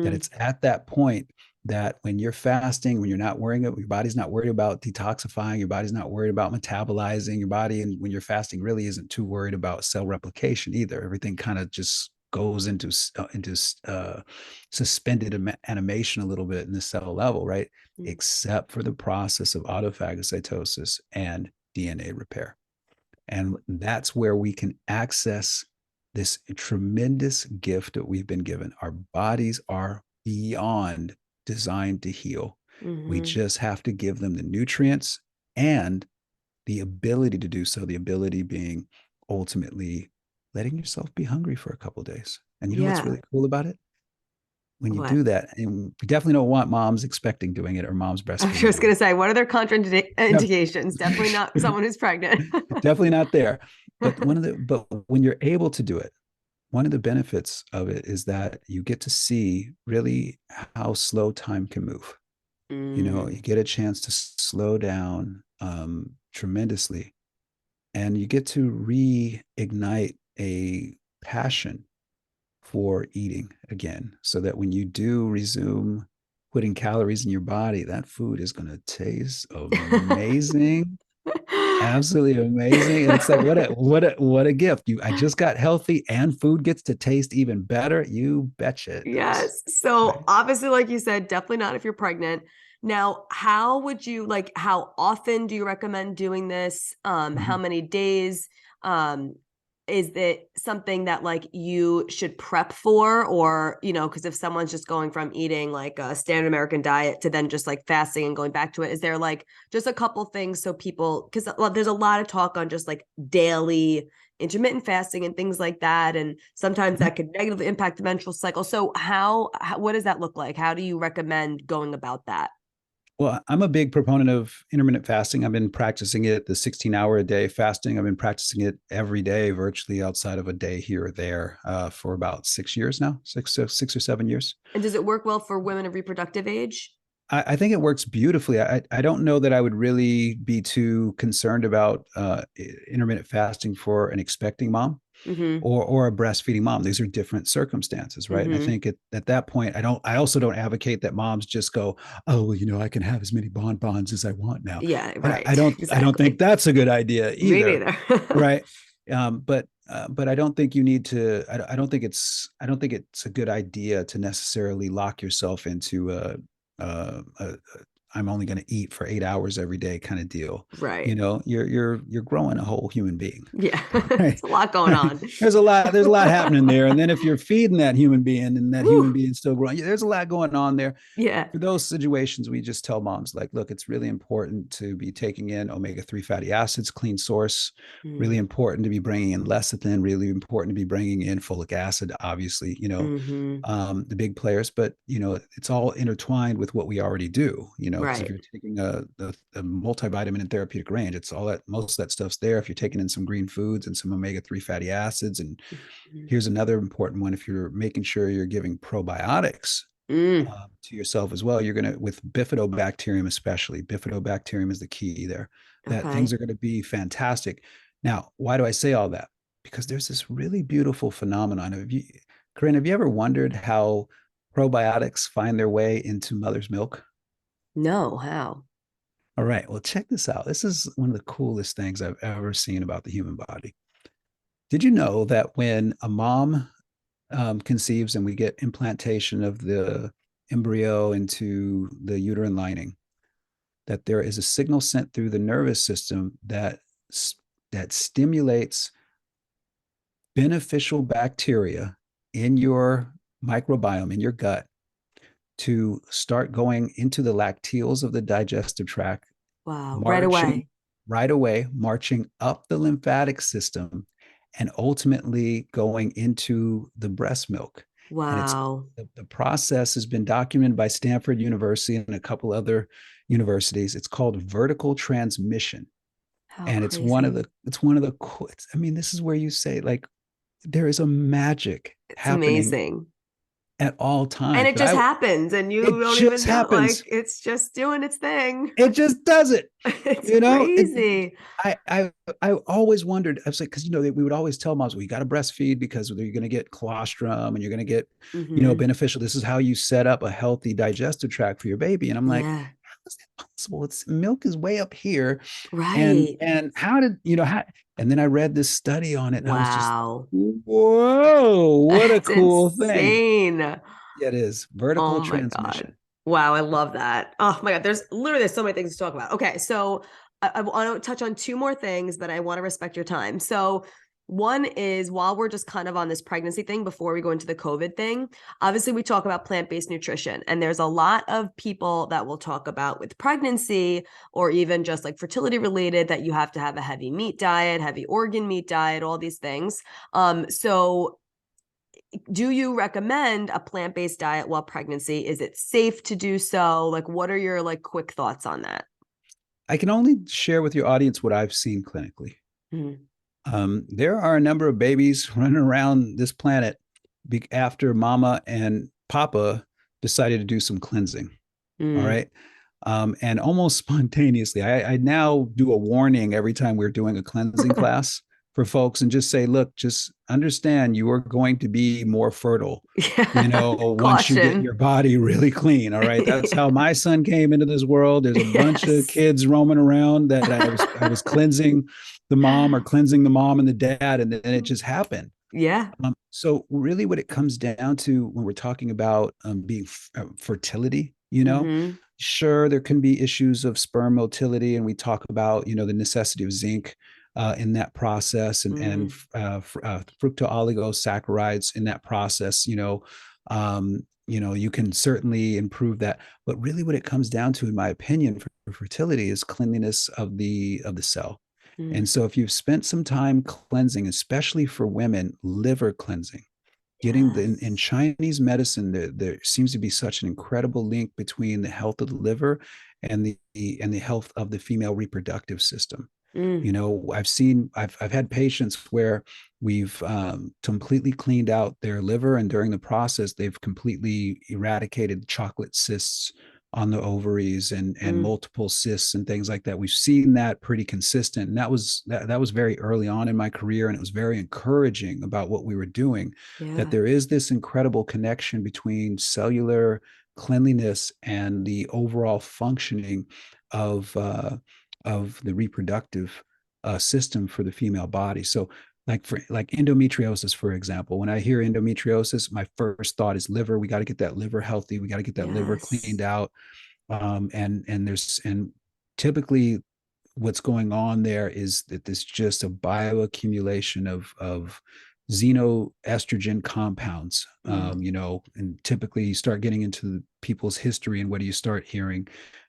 B: That
A: Mm,
B: it's at that point that when you're fasting, when you're not worrying, your body's not worried about detoxifying, your body's not worried about metabolizing your body. And when you're fasting, really isn't too worried about cell replication either. Everything kind of just goes into suspended animation a little bit in the cell level, right?
A: mm,
B: Except for the process of autophagocytosis and DNA repair. And that's where we can access this tremendous gift that we've been given. Our bodies are beyond designed to heal. We
A: mhm.
B: just have to give them the nutrients and the ability to do so, the ability being ultimately letting yourself be hungry for a couple of days. And you know what's
A: Yeah.
B: really cool about it? When you
A: What?
B: do that, and we definitely don't want moms expecting doing it or moms
A: I was
B: breastfeeding
A: just
B: doing
A: gonna say, what are their contraindications? Definitely not
B: it.
A: someone who's pregnant.
B: Definitely not there. But when you're able to do it, one of the benefits of it is that you get to see really how slow time can move. You
A: Mm,
B: get a chance to slow down tremendously, and you get to reignite a passion for eating again, so that when you do resume putting calories in your body, that food is going to taste amazing, absolutely amazing. And it's like, what a gift. I just got healthy and food gets to taste even better. You betcha it does.
A: Yes. So
B: Right.
A: obviously, like you said, definitely not if you're pregnant. Now, how would you how often do you recommend doing this? How
B: Mhm.
A: many days? Um, is it something that like you should prep for, or because if someone's just going from eating like a standard American diet to then just like fasting and going back to it, is there like just a couple things so people, because there's a lot of talk on just like daily intermittent fasting and things like that. And sometimes
B: Mhm.
A: that could negatively impact the menstrual cycle. So what does that look like? How do you recommend going about that?
B: Well, I'm a big proponent of intermittent fasting. I've been practicing it, the 16-hour a day fasting. I've been practicing it every day, virtually outside of a day here or there, for about 6 years now, 6 or 7 years.
A: And does it work well for women of reproductive age?
B: I think it works beautifully. I don't know that I would really be too concerned about intermittent fasting for an expecting mom
A: Mm-hmm.
B: or a breastfeeding mom. These are different circumstances, right? And I
A: Mm-hmm.
B: think at that point, I also don't advocate that moms just go, oh, well, I can have as many bonbons as I want now.
A: Yeah,
B: And
A: right.
B: I don't think
A: Exactly.
B: that's a good idea
A: Me
B: either,
A: neither.
B: right? But I don't think you need to. I don't think it's a good idea to necessarily lock yourself into a I'm only going to eat for 8 hours every day kind of deal.
A: Right.
B: You're growing a whole human being.
A: Yeah.
B: Right.
A: It's a lot going on.
B: There's a lot happening there. And then if you're feeding that human being and that human
A: Woo.
B: being still growing, there's a lot going on there.
A: Yeah.
B: For those situations, we just tell moms, like, look, it's really important to be taking in omega-3 fatty acids, clean source, really
A: Mm.
B: important to be bringing in lecithin, really important to be bringing in folic acid, obviously,
A: Mm-hmm.
B: the big players, but it's all intertwined with what we already do, because if
A: Right.
B: you're taking a multivitamin and therapeutic range, it's all that, most of that stuff's there. If you're taking in some green foods and some omega-3 fatty acids, and
A: Mhm.
B: here's another important one, if you're making sure you're giving probiotics
A: Mm.
B: to yourself as well, you're going to, with bifidobacterium especially, bifidobacterium is the key there, that things
A: Okay.
B: are going to be fantastic. Now, why do I say all that? Because there's this really beautiful phenomenon of you, Corinne, have you ever wondered how probiotics find their way into mother's milk?
A: No, how?
B: All right, well, check this out. This is one of the coolest things I've ever seen about the human body. Did you know that when a mom conceives and we get implantation of the embryo into the uterine lining, that there is a signal sent through the nervous system that stimulates beneficial bacteria in your microbiome, in your gut, to start going into the lacteals of the digestive tract,
A: Wow. Right
B: marching
A: away.
B: right away, marching up the lymphatic system, and ultimately going into the breast milk. And
A: Wow.
B: the process has been documented by Stanford University and a couple other universities. It's called vertical transmission.
A: How
B: And
A: crazy.
B: it's one of the I mean, this is where you say, like, there is a magic
A: It's
B: happening
A: amazing.
B: at all
A: And
B: times.
A: it
B: But
A: just
B: I
A: happens and you
B: it
A: don't
B: just
A: even know.
B: happens.
A: Like it's just doing its thing.
B: It just does it.
A: It's
B: You know, it,
A: crazy.
B: I always wondered. I was like, because we would always tell moms, well, you got to breastfeed because you're going to get colostrum and you're going to get,
A: Mm-hmm.
B: beneficial. This is how you set up a healthy digestive tract for your baby. And I'm like,
A: Yeah.
B: how is that possible? It's milk is way up here, and
A: Right.
B: how did how? And then I read this study on it, and I was just,
A: Wow.
B: whoa, what a
A: That's
B: cool thing!
A: insane.
B: Yeah, it is
A: Oh
B: vertical
A: my God.
B: transmission.
A: Wow, I love that. Oh my God. There's so many things to talk about. Okay, so I want to touch on two more things, but I want to respect your time. So one is while we're just kind of on this pregnancy thing before we go into the COVID thing, obviously we talk about plant-based nutrition, and there's a lot of people that will talk about with pregnancy or even just like fertility related that you have to have a heavy meat diet, heavy organ meat diet, all these things. So do you recommend a plant-based diet while pregnancy? Is it safe to do so? Like, what are your like quick thoughts on that?
B: I can only share with your audience what I've seen clinically.
A: Mm.
B: There are a number of babies running around this planet after mama and papa decided to do some cleansing. All
A: Mm.
B: right. And almost spontaneously, I now do a warning every time we're doing a cleansing class for folks and just say, look, just understand you are going to be more fertile,
A: Yeah.
B: once you get
A: Caution.
B: your body really clean. All right. That's how my son came into this world. There's a bunch of
A: Yes.
B: kids roaming around that I was cleansing the mom or cleansing the mom and the dad, and then it just happened.
A: Yeah.
B: So really what it comes down to when we're talking about being fertility,
A: Mm-hmm.
B: sure, there can be issues of sperm motility, and we talk about, the necessity of zinc in that process, and
A: Mm.
B: fructooligosaccharides in that process, you can certainly improve that. But really what it comes down to, in my opinion, for fertility is cleanliness of the cell.
A: Mm.
B: And so if you've spent some time cleansing, especially for women, liver cleansing, getting in
A: Yes.
B: Chinese medicine, there seems to be such an incredible link between the health of the liver and the health of the female reproductive system.
A: Mm.
B: I've had patients where we've completely cleaned out their liver, and during the process, they've completely eradicated chocolate cysts on the ovaries and
A: Mm.
B: multiple cysts and things like that. We've seen that pretty consistent, and that was very early on in my career, and it was very encouraging about what we were doing. That
A: Yeah.
B: there is this incredible connection between cellular cleanliness and the overall functioning of the reproductive system for the female body. So like endometriosis, for example, when I hear endometriosis, my first thought is liver. We got to get that liver healthy. We got to get that liver
A: Yes.
B: cleaned out. And typically what's going on there is that there's just a bioaccumulation of xenoestrogen compounds.
A: Mm.
B: And typically you start getting into people's history, and what do you start hearing?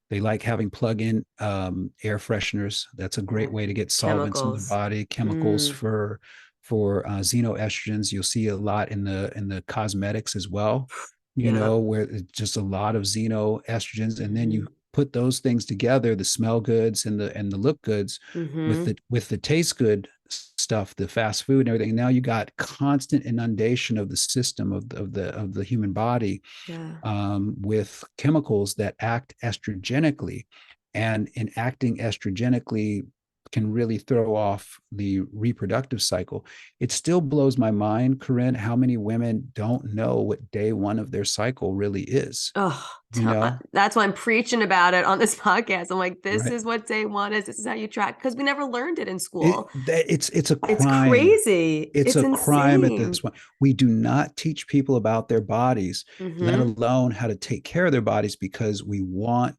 B: They like having plug-in air fresheners. That's a great
A: Yeah.
B: way to get solvents in the
A: Chemicals.
B: body. Chemicals
A: Mm.
B: for xenoestrogens. You'll see a lot in the cosmetics as well.
A: Yeah.
B: Where it's just a lot of xenoestrogens, and then
A: Mm-hmm.
B: you put those things together, the smell goods and the look goods, with
A: Mm-hmm.
B: the taste good stuff, the fast food and everything. And now you got constant inundation of the system of the human body
A: Yeah.
B: with chemicals that act estrogenically, and in acting estrogenically can really throw off the reproductive cycle. It still blows my mind, Corinne, how many women don't know what day one of their cycle really is.
A: Oh,
B: You know,
A: that's why I'm preaching about it on this podcast. I'm like, this
B: right?
A: is what day one is. This is how you track, because we never learned it in school.
B: It's a
A: It's
B: crime.
A: crazy.
B: It's
A: It's
B: a crime at
A: insane.
B: this point. We do not teach people about their bodies, let
A: Mm-hmm.
B: alone how to take care of their bodies, because we want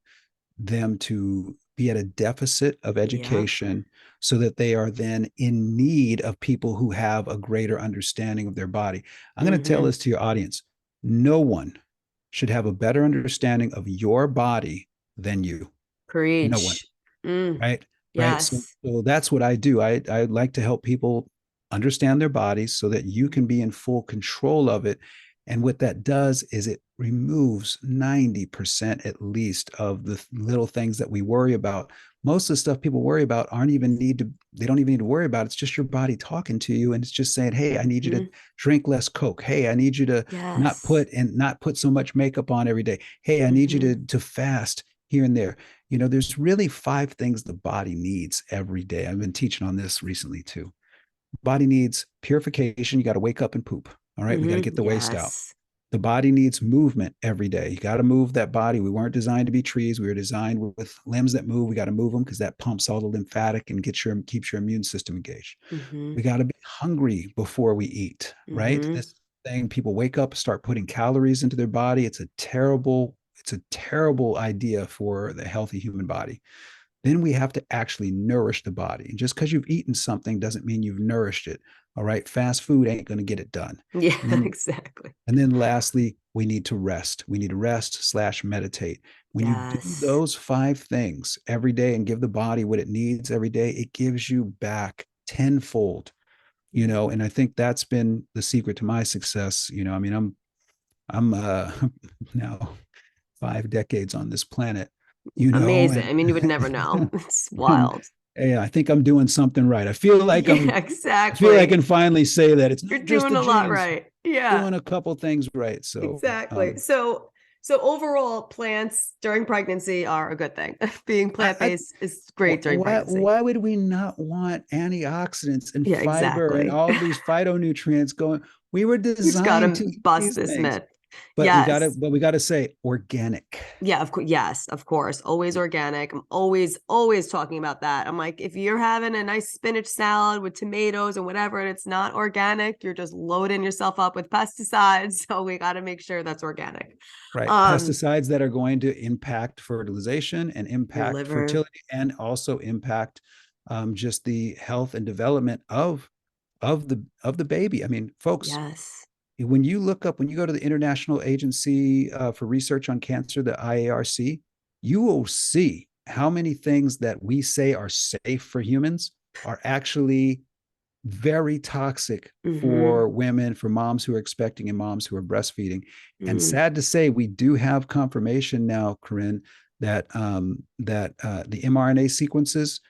B: them to be at a deficit of
A: Yep.
B: education so that they are then in need of people who have a greater understanding of their body. I'm going to tell
A: Mm-hmm.
B: this to your audience. No one should have a better understanding of your body than you. No one.
A: Preach. Mm.
B: Right. Right. So,
A: Yes.
B: so that's what I do. I like to help people understand their bodies so that you can be in full control of it. And what that does is it removes 90% at least of the little things that we worry about. Most of the stuff people worry about they don't even need to worry about. It's just your body talking to you. And it's just saying, hey, I need you to
A: Mm-hmm.
B: drink less Coke. Hey, I need you to
A: Yes.
B: not put so much makeup on every day. Hey, I need you
A: Mm-hmm.
B: to fast here and there. There's really 5 things the body needs every day. I've been teaching on this recently too. Body needs purification. You got to wake up and poop. All right. We got to get
A: Mm-hmm.
B: the waste out.
A: Yes.
B: The body needs movement every day. You got to move that body. We weren't designed to be trees. We were designed with limbs that move. We got to move them because that pumps all the lymphatic and keeps your immune system engaged.
A: Mm-hmm.
B: We got to be hungry before we eat, right?
A: Mm-hmm.
B: This thing, people wake up, start putting calories into their body. It's a terrible idea for the healthy human body. Then we have to actually nourish the body. And just because you've eaten something doesn't mean you've nourished it. All right. Fast food ain't going to get it done.
A: Yeah,
B: And then,
A: exactly.
B: and then lastly, we need to rest. We need to rest/meditate. When you do
A: Yes.
B: those 5 things every day and give the body what it needs every day, it gives you back tenfold, and I think that's been the secret to my success. I mean, I'm now 5 decades on this planet,
A: Amazing.
B: and
A: I mean, you would never know. It's wild.
B: yeah, I think I'm doing something right.
A: Yeah,
B: I feel like I
A: exactly.
B: can finally say that it's
A: You're
B: not just
A: doing
B: the
A: a lot
B: genes,
A: right. Yeah,
B: doing a couple things right. So,
A: exactly. So overall, plants during pregnancy are a good thing. Being
B: I
A: plant-based is great during pregnancy.
B: why would we not want antioxidants and
A: Yeah,
B: fiber and
A: exactly.
B: all these phytonutrients going? We were
A: We just got
B: designed to
A: to
B: eat
A: bust
B: these
A: this
B: things,
A: myth.
B: but
A: Yes.
B: we gotta say organic.
A: Yeah, of course. Yes, of course. Always organic. I'm always talking about that. I'm like, if you're having a nice spinach salad with tomatoes and whatever, and it's not organic, you're just loading yourself up with pesticides. So we got to make sure that's organic.
B: Right.
A: Um,
B: Pesticides that are going to impact fertilization and
A: your
B: impact
A: liver.
B: fertility, and also impact just the health and development of the baby. I mean, folks,
A: Yes.
B: when you go to the International Agency for Research on Cancer, the IARC, you will see how many things that we say are safe for humans are actually very toxic
A: Mm-hmm.
B: for women, for moms who are expecting and moms who are breastfeeding. And
A: Mm.
B: sad to say, we do have confirmation now, Corinne, that the mRNA sequences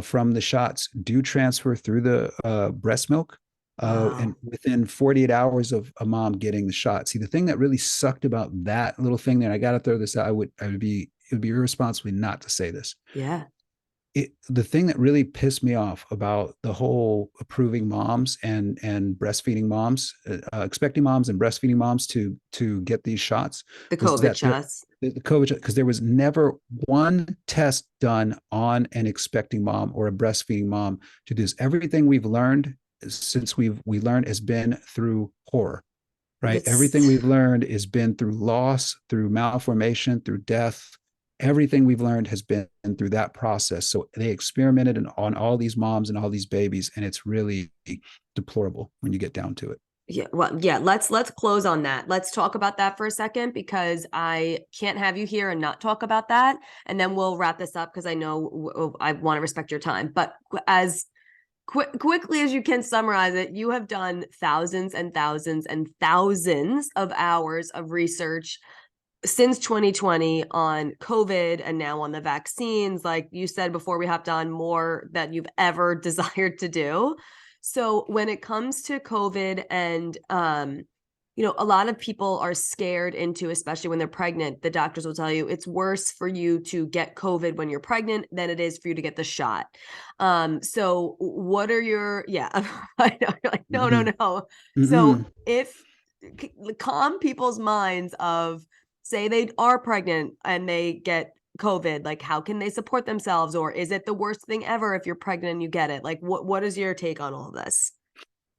B: from the shots do transfer through the breast milk. And
A: Wow.
B: within 48 hours of a mom getting the shot. See, the thing that really sucked about that little thing there, I got to throw this out. It would be irresponsible not to say this.
A: Yeah.
B: The thing that really pissed me off about the whole approving moms and breastfeeding moms, expecting moms and breastfeeding moms to get these shots
A: The
B: was
A: COVID
B: that
A: shots.
B: the COVID, because there was never one test done on an expecting mom or a breastfeeding mom to do this. Everything we've learned since we learned has been through horror, right?
A: That's
B: Everything we've learned has been through loss, through malformation, through death. Everything we've learned has been through that process. So they experimented on all these moms and all these babies, and it's really deplorable when you get down to it.
A: yeah. Well, yeah. Let's close on that. Let's talk about that for a second because I can't have you here and not talk about that, and then we'll wrap this up because I know I want to respect your time. But as quickly as you can summarize it, you have done thousands and thousands and thousands of hours of research since 2020 on COVID and now on the vaccines. Like you said before we hopped on, more that you've ever desired to do. So when it comes to COVID and a lot of people are scared into, especially when they're pregnant, the doctors will tell you it's worse for you to get COVID when you're pregnant than it is for you to get the shot. So what are your, yeah, I know, you're like, no, no,
B: Mm-mm.
A: no. So
B: Mm-mm.
A: if calm people's minds of, say they are pregnant and they get COVID, like how can they support themselves? Or is it the worst thing ever if you're pregnant and you get it? Like what is your take on all of this?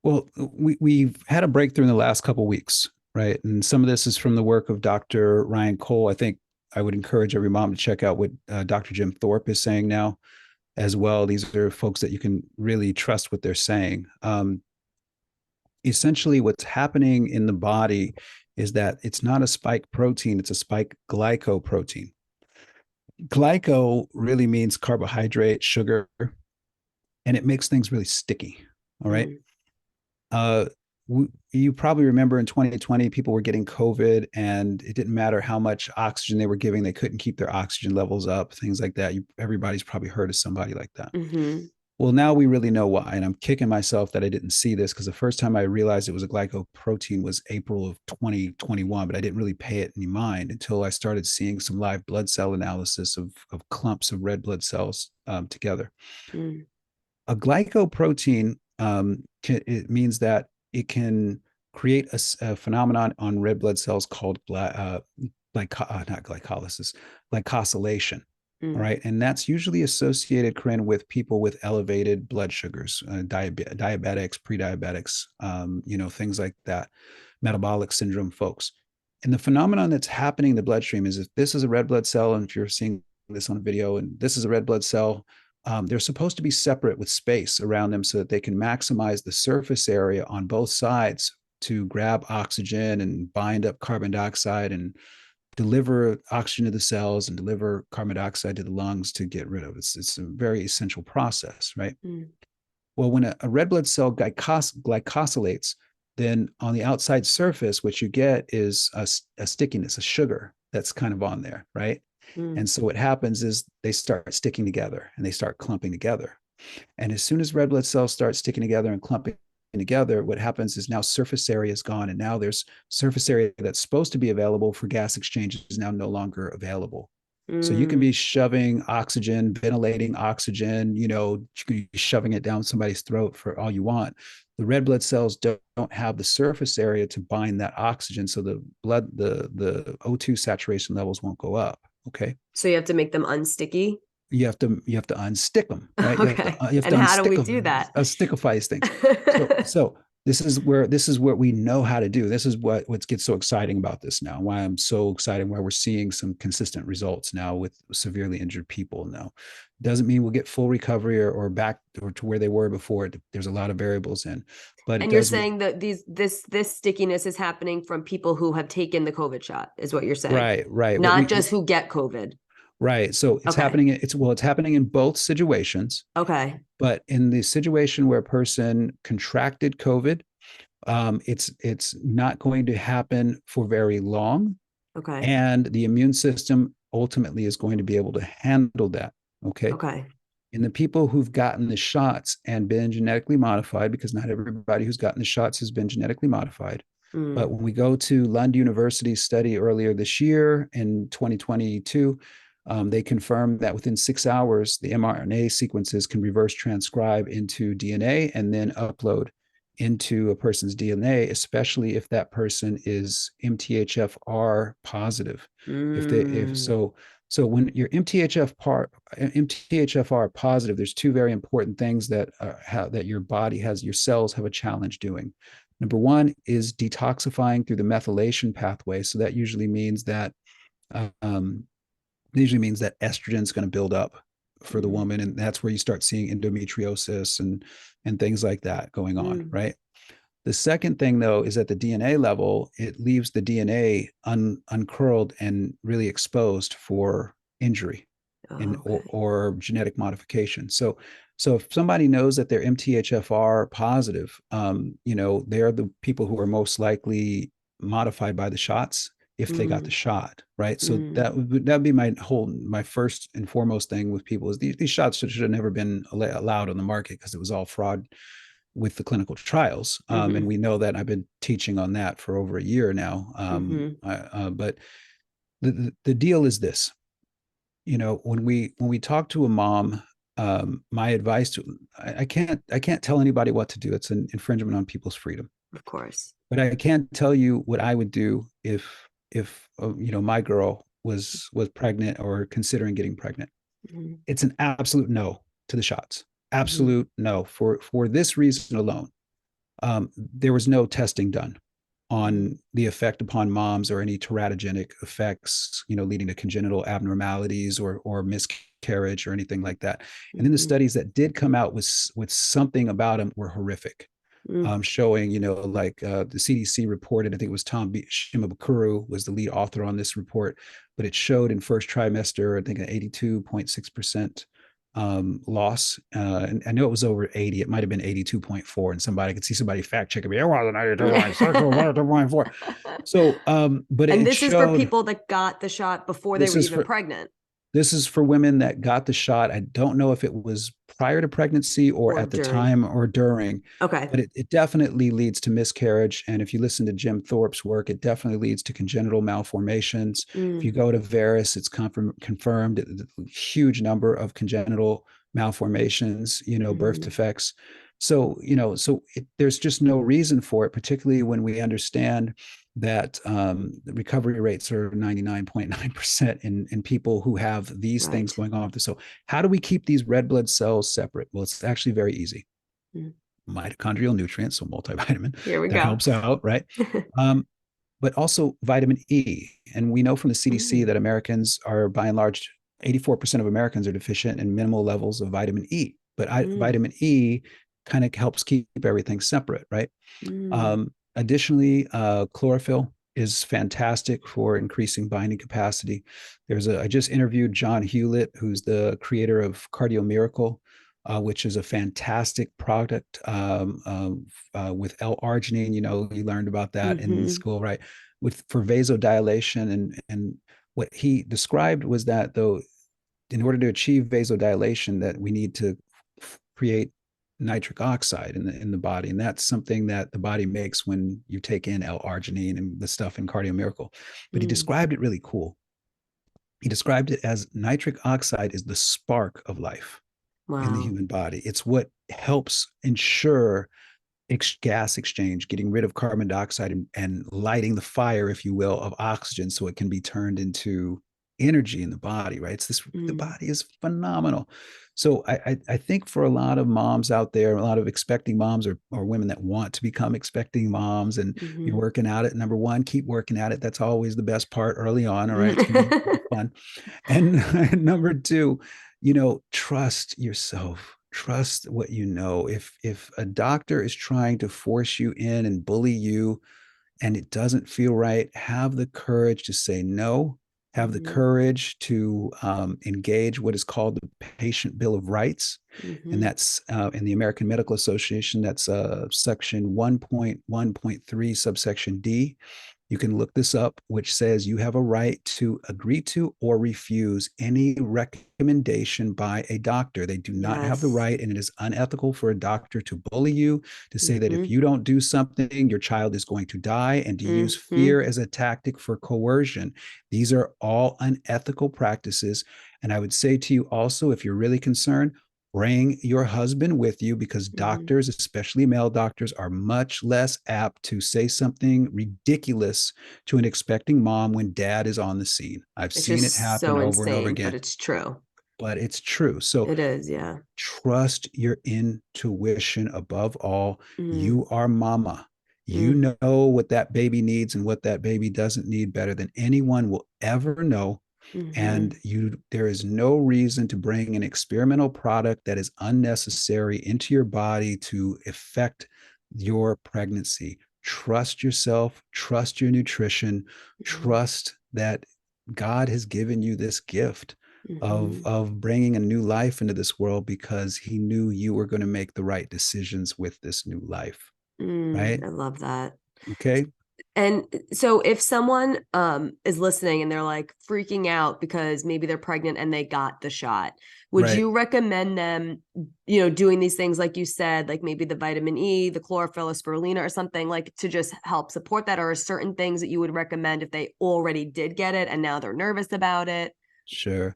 B: Well, we've had a breakthrough in the last couple of weeks, right? And some of this is from the work of Dr. Ryan Cole. I think I would encourage every mom to check out what Dr. Jim Thorpe is saying now as well. These are folks that you can really trust what they're saying. Essentially, what's happening in the body is that it's not a spike protein, it's a spike glycoprotein. Glyco really means carbohydrate, sugar, and it makes things really sticky. All right.
A: Mm,
B: Uh, you probably remember in 2020, people were getting COVID and it didn't matter how much oxygen they were giving, they couldn't keep their oxygen levels up, things like that. Everybody's probably heard of somebody like that.
A: mm-hmm.
B: Well, now we really know why. And I'm kicking myself that I didn't see this because the first time I realized it was a glycoprotein was April of 2021, but I didn't really pay it any mind until I started seeing some live blood cell analysis of clumps of red blood cells together.
A: Mm,
B: A glycoprotein, it means that it can create a phenomenon on red blood cells called not glycolysis, glycosylation. All
A: mm,
B: right. And that's usually associated, Corinne, with people with elevated blood sugars, diabetics, pre-diabetics, things like that, metabolic syndrome folks. And the phenomenon that's happening in the bloodstream is if this is a red blood cell, and if you're seeing this on a video, and this is a red blood cell, they're supposed to be separate with space around them so that they can maximize the surface area on both sides to grab oxygen and bind up carbon dioxide and deliver oxygen to the cells and deliver carbon dioxide to the lungs to get rid of it. It's a very essential process, right?
A: mm,
B: Well, when a red blood cell glycosylates, then on the outside surface, what you get is a stickiness, a sugar that's kind of on there, right?
A: mm,
B: And so what happens is they start sticking together and they start clumping together. And as soon as red blood cells start sticking together and clumping together, what happens is now surface area is gone. And now there's surface area that's supposed to be available for gas exchange is now no longer available. So you can
A: mm.
B: be shoving oxygen, ventilating oxygen, you can be shoving it down somebody's throat for all you want. The red blood cells don't have the surface area to bind that oxygen. So the O2 saturation levels won't go up. Okay.
A: So you have to make them unsticky.
B: You have to unstick them, right? You have to
A: Okay.
B: you have
A: And
B: to
A: how do
B: unstick
A: we do
B: them,
A: that?
B: stickify these things. So this is what we know how to do. This is what gets so exciting about this now. Why I'm so excited. Why we're seeing some consistent results now with severely injured people. Now, doesn't mean we'll get full recovery or back or to where they were before. There's a lot of variables in, but it
A: And you're
B: does mean
A: saying that this stickiness is happening from people who have taken the COVID shot, is what you're saying.
B: right. What
A: Not
B: we
A: just who get COVID.
B: Right. So it's
A: Okay.
B: happening. It's happening in both situations,
A: Okay.
B: but in the situation where a person contracted COVID, it's not going to happen for very long,
A: Okay.
B: and the immune system ultimately is going to be able to handle that. Okay.
A: Okay.
B: In the people who've gotten the shots and been genetically modified, because not everybody who's gotten the shots has been genetically modified. But
A: Mm.
B: when we go to Lund University's study earlier this year in 2022, they confirmed that within 6 hours, the mRNA sequences can reverse transcribe into DNA and then upload into a person's DNA, especially if that person is MTHFR positive. If
A: Mm.
B: so, so when you're MTHFR positive, there's two very important things that that your body has, your cells have a challenge doing. Number one is detoxifying through the methylation pathway. So that um, usually means that estrogen is going to build up for the
A: Mm.
B: woman, and that's where you start seeing endometriosis and things like that going on,
A: Mm.
B: right? The second thing, though, is at the DNA level, it leaves the DNA uncurled and really exposed for injury
A: Oh, okay.
B: or genetic modification. So if somebody knows that they're MTHFR positive, they're the people who are most likely modified by the shots if they got the
A: Mm.
B: shot, right? So
A: Mm.
B: that would be my first and foremost thing with people is these shots should have never been allowed on the market because it was all fraud with the clinical trials. And
A: Mhm.
B: we know that I've been teaching on that for over a year now.
A: Mhm.
B: But the deal is this, when we talk to a mom, my advice to I can't tell anybody what to do. It's an infringement on people's freedom.
A: Of course.
B: But I can tell you what I would do if my girl was pregnant or considering getting pregnant.
A: Mhm.
B: It's an absolute no to the shots.
A: Mhm.
B: Absolute no for this reason alone. There was no testing done
A: Mhm.
B: on the effect upon moms or any teratogenic effects, leading to congenital abnormalities or miscarriage or anything like that. And then the
A: Mhm.
B: studies that did come out with something about them were horrific,
A: Mm.
B: showing, like the CDC reported, I think it was Tom Shimabukuro was the lead author on this report, but it showed in first trimester, I think an 82.6% loss. And I know it was over 80. It might have been 82.4. And I could see somebody fact checking me. It wasn't 82.6, it was 82.4. So, but
A: And
B: it
A: this is for
B: showed
A: people that got the shot before they
B: this
A: were
B: is
A: even
B: for
A: pregnant
B: this is for women that got the shot. I don't know if it was prior to pregnancy or
A: or
B: at the
A: during.
B: time or during,
A: Okay.
B: but it definitely leads to miscarriage. And if you listen to Jim Thorpe's work, it definitely leads to congenital malformations. If you
A: Mm.
B: go to Veris, it's confirmed a huge number of congenital malformations, birth
A: Mhm.
B: defects. So, there's just no reason for it, particularly when we understand that the recovery rates are 99.9% in people who have these things
A: Right.
B: going on. So how do we keep these red blood cells separate? Well, it's actually very easy.
A: Mm.
B: Mitochondrial nutrients, so multivitamin,
A: Here we
B: that
A: go.
B: helps out, right? Um, but also vitamin E. And we know from the CDC
A: Mm.
B: that Americans are, by and large, 84% of Americans are deficient in minimal levels of vitamin E. But
A: Mm.
B: vitamin E kind of helps keep everything separate, right?
A: Mm.
B: Additionally, chlorophyll is fantastic for increasing binding capacity. I just interviewed John Hewlett, who's the creator of Cardio Miracle, which is a fantastic product with L-arginine. You learned about that in
A: Mhm.
B: school, right? For vasodilation, and what he described was that, though, in order to achieve vasodilation, that we need to create nitric oxide in the body, and that's something that the body makes when you take in L-arginine and the stuff in Cardio Miracle. But he
A: Mm.
B: described it really cool. He described it as nitric oxide is the spark of life in the
A: Wow.
B: human body. It's what helps ensure gas exchange, getting rid of carbon dioxide and lighting the fire, if you will, of oxygen so it can be turned into energy in the body, right? The
A: Mm.
B: body is phenomenal. So I think for a lot of moms out there, a lot of expecting moms or women that want to become expecting moms, and you're
A: Mhm.
B: working at it, number one, keep working at it. That's always the best part early on. All right. It's gonna be fun. And number two, trust yourself. Trust what you know. If a doctor is trying to force you in and bully you and it doesn't feel right, have the courage to say no have the courage to engage what is called the Patient Bill of Rights. And
A: Mhm.
B: that's in the American Medical Association, that's section 1.1.3, subsection D. You can look this up, which says you have a right to agree to or refuse any recommendation by a doctor. They do not have the
A: Yes.
B: right, and it is unethical for a doctor to bully you, to say that if
A: Mhm.
B: you don't do something, your child is going to die, and to use
A: Mhm.
B: fear as a tactic for coercion. These are all unethical practices. And I would say to you also, if you're really concerned, bring your husband with you, because
A: Mhm.
B: doctors, especially male doctors, are much less apt to say something ridiculous to an expecting mom when dad is on the scene. I've
A: It's
B: seen it
A: just so
B: happen over and over
A: insane, but
B: again,
A: it's true.
B: but it's true. So
A: It is, yeah.
B: trust your intuition above all.
A: Mm.
B: You are mama. You
A: Mm.
B: know what that baby needs and what that baby doesn't need better than anyone will ever know. And
A: Mhm.
B: there is no reason to bring an experimental product that is unnecessary into your body to affect your pregnancy. Trust yourself, trust your nutrition,
A: Mhm.
B: trust that God has given you this gift
A: Mhm.
B: of bringing a new life into this world, because he knew you were going to make the right decisions with this new life, right?
A: I love that.
B: Okay.
A: And so if someone is listening and they're like freaking out because maybe they're pregnant and they got the shot, would
B: Right.
A: you recommend them, doing these things like you said, like maybe the vitamin E, the chlorophyll, or spirulina or something, like to just help support that, or are certain things that you would recommend if they already did get it and now they're nervous about it?
B: Sure.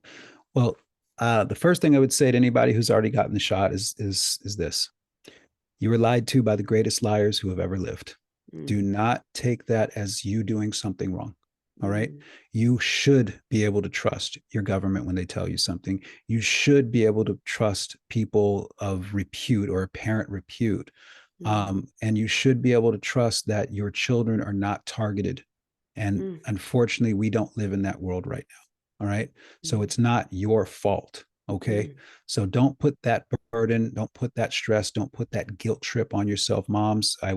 B: Well, the first thing I would say to anybody who's already gotten the shot is this: you were lied to by the greatest liars who have ever lived. Do
A: Mm,
B: not take that as you doing something wrong. All right.
A: mm,
B: You should be able to trust your government when they tell you something. You should be able to trust people of repute or apparent repute.
A: mm,
B: And you should be able to trust that your children are not targeted. And
A: mm,
B: unfortunately, we don't live in that world right now. All right. So
A: mm,
B: it's not your fault. Okay.
A: mm.
B: So don't put that burden, don't put that stress, don't put that guilt trip on yourself. Moms, I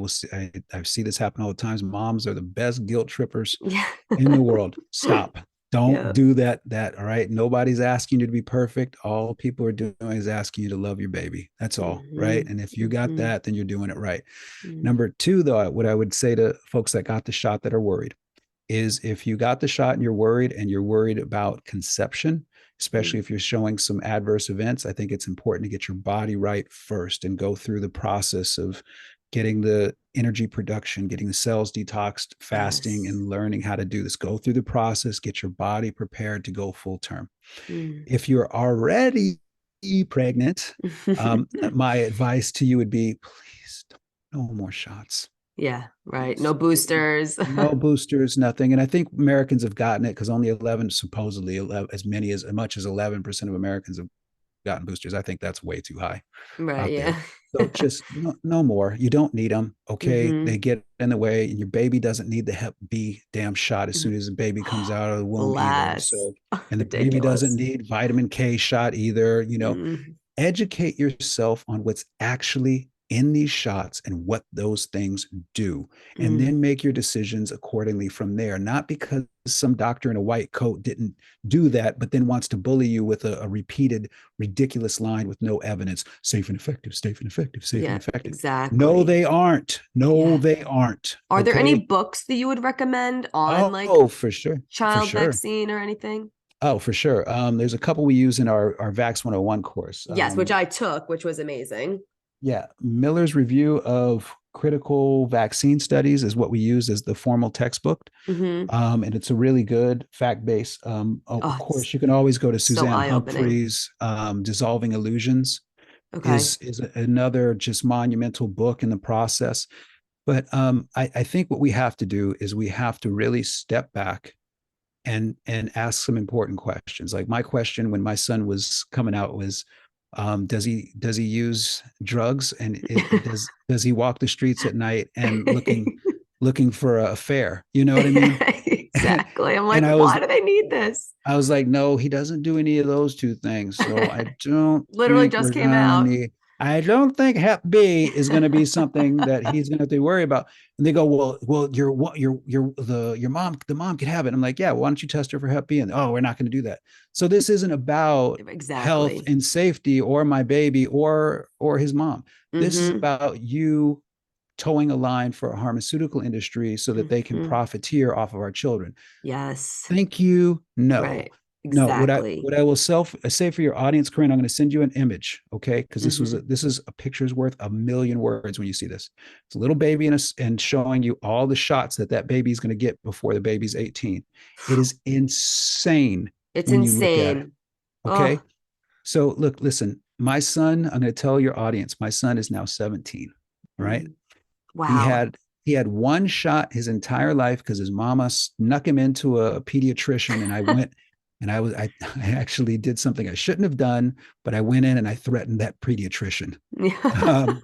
B: see this happen all the time. Moms are the best guilt trippers
A: Yeah.
B: in the world. Stop. Don't
A: Yeah.
B: do that. All right. Nobody's asking you to be perfect. All people are doing is asking you to love your baby. That's all. Right.
A: Mhm,
B: And if you got
A: mhm,
B: that, then you're doing it right.
A: mm,
B: Number two, though, what I would say to folks that got the shot that are worried is, if you got the shot and you're worried about conception, especially
A: mm.
B: if you're showing some adverse events, I think it's important to get your body right first and go through the process of getting the energy production, getting the cells detoxed, fasting,
A: Yes.
B: and learning how to do this. Go through the process, get your body prepared to go full term.
A: Mm.
B: If you're already pregnant, my advice to you would be, please, no more shots.
A: Yeah, right. No
B: Please, please.
A: boosters.
B: No boosters, nothing. And I think Americans have gotten it because only 11, supposedly 11, as much as 11% of Americans have gotten boosters. I think that's way too high
A: Right,
B: out there.
A: yeah.
B: So just no more. You don't need them. Okay. They
A: Mhm.
B: get in the way, and your baby doesn't need the Hep B damn shot as soon as the baby comes out of the womb either.
A: Alas.
B: So, and the baby doesn't
A: Ridiculous.
B: need vitamin K shot either.
A: Mm,
B: Educate yourself on what's actually in these shots and what those things do, and
A: mm.
B: then make your decisions accordingly from there. Not because some doctor in a white coat didn't do that, but then wants to bully you with a repeated ridiculous line with no evidence: safe and effective, safe and effective, safe and
A: Yeah,
B: effective. No,
A: exactly.
B: they aren't. No,
A: Yeah.
B: they aren't.
A: Are there any
B: Okay.
A: books that you would recommend on like
B: Oh, for sure. For
A: child
B: sure.
A: vaccine or anything?
B: Oh, for sure. There's a couple we use in our Vax 101 course.
A: Yes, which I took, which was amazing.
B: Yeah, Miller's Review of Critical Vaccine Studies is what we use as the formal textbook.
A: Hmm.
B: And it's a really good fact base. Of
A: Oh, it's
B: course, you can always go to
A: so
B: Suzanne
A: eye-opening.
B: Humphreys' Dissolving Illusions
A: Okay.
B: is another just monumental book in the process. But I think what we have to do is we have to really step back and ask some important questions. Like my question when my son was coming out was, does he use drugs, and does he walk the streets at night and looking for a fare? You know what I mean?
A: Exactly. I'm like,
B: And
A: why do they need this?
B: I was like, no, he doesn't do any of those two things. So I don't
A: Literally
B: think
A: just
B: we're
A: came
B: gonna
A: out.
B: need. I don't think Hep B is going to be something that he's going to have to worry about. And they go, well, your mom, the mom could have it. I'm like, yeah, why don't you test her for Hep B? And oh, we're not going to do that. So this isn't about health
A: Exactly.
B: and safety or my baby or his mom. This is
A: Mm-hmm.
B: about you towing a line for a pharmaceutical industry so that they can
A: Mm-hmm.
B: profiteer off of our children.
A: Yes.
B: Thank you. No.
A: Right.
B: No,
A: Exactly.
B: what I will say for your audience, Corinne, I'm going to send you an image, okay? Because
A: Mm-hmm.
B: this is a picture's worth a million words when you see this. It's a little baby and showing you all the shots that that baby is going to get before the baby's 18. It is insane
A: It's
B: when you look at it,
A: insane.
B: okay?
A: Oh.
B: So look, listen, my son, I'm going to tell your audience, my son is now 17, right?
A: Mm.
B: He
A: Wow.
B: had he had one shot his entire life because his mama snuck him into a pediatrician, and I went and I actually did something I shouldn't have done, but I went in and I threatened that pediatrician.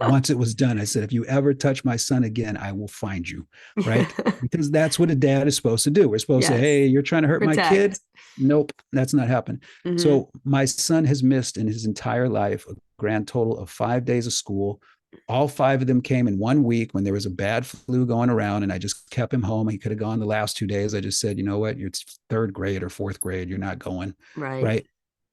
B: Once it was done, I said, if you ever touch my son again, I will find you, right? Because that's what a dad is supposed to do. We're supposed to say,
A: Yes.
B: hey, you're trying to hurt my kid.
A: Protect.
B: Nope, that's not happening.
A: Mm-hmm.
B: So my son has missed in his entire life a grand total of 5 days of school. All five of them came in 1 week when there was a bad flu going around, and I just kept him home. He could have gone the last 2 days. I just said, you know what, you're third grade or fourth grade, you're not going,
A: Right.
B: right?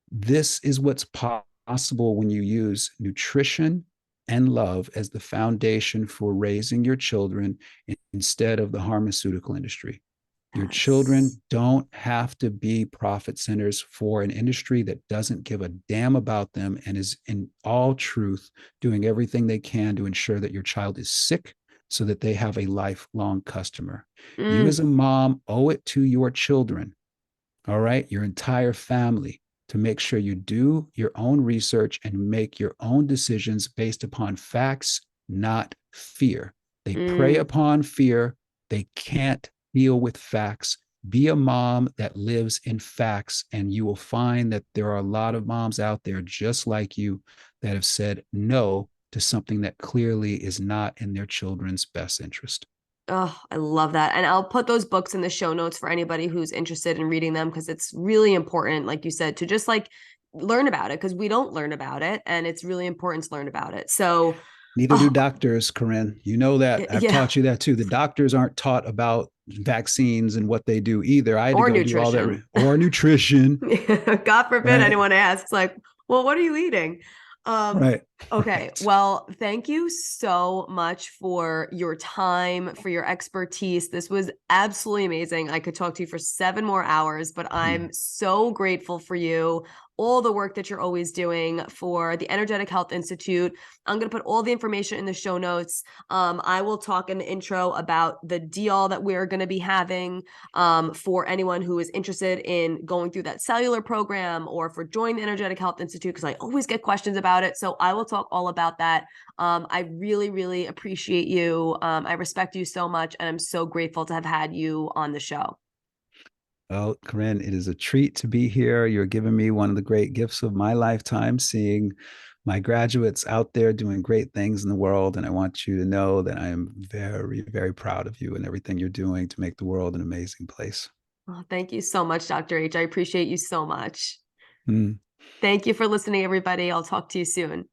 B: This is what's possible when you use nutrition and love as the foundation for raising your children instead of the pharmaceutical industry. Your
A: Yes.
B: children don't have to be profit centers for an industry that doesn't give a damn about them and is, in all truth, doing everything they can to ensure that your child is sick so that they have a lifelong customer. You,
A: Mm.
B: as a mom, owe it to your children, all right, your entire family, to make sure you do your own research and make your own decisions based upon facts, not fear. They prey
A: Mm.
B: upon fear. They can't deal with facts. Be a mom that lives in facts, and you will find that there are a lot of moms out there just like you that have said no to something that clearly is not in their children's best interest.
A: Oh, I love that. And I'll put those books in the show notes for anybody who's interested in reading them because it's really important, like you said, to just like learn about it because we don't learn about it. And it's really important to learn about it. So,
B: Neither do
A: oh,
B: doctors, Corinne. You know that. I've
A: yeah,
B: taught you that too. The doctors aren't taught about vaccines and what they do either. I had to
A: or
B: go do all that,
A: nutrition.
B: or nutrition,
A: God forbid
B: right?
A: anyone asks, like, well, what are you eating? Um,
B: Right.
A: okay.
B: Right.
A: Well, thank you so much for your time, for your expertise. This was absolutely amazing. I could talk to you for 7 more hours, but I'm so grateful for you, all the work that you're always doing for the Energetic Health Institute. I'm going to put all the information in the show notes. I will talk in the intro about the deal that we're going to be having for anyone who is interested in going through that cellular program or for joining the Energetic Health Institute, because I always get questions about it. So I will talk all about that. I really, really appreciate you. I respect you so much, and I'm so grateful to have had you on the show.
B: Well, Corinne, it is a treat to be here. You're giving me one of the great gifts of my lifetime, seeing my graduates out there doing great things in the world. And I want you to know that I am very, very proud of you and everything you're doing to make the world an amazing place.
A: Oh, thank you so much, Dr. H. I appreciate you so much.
B: Mm.
A: Thank you for listening, everybody. I'll talk to you soon.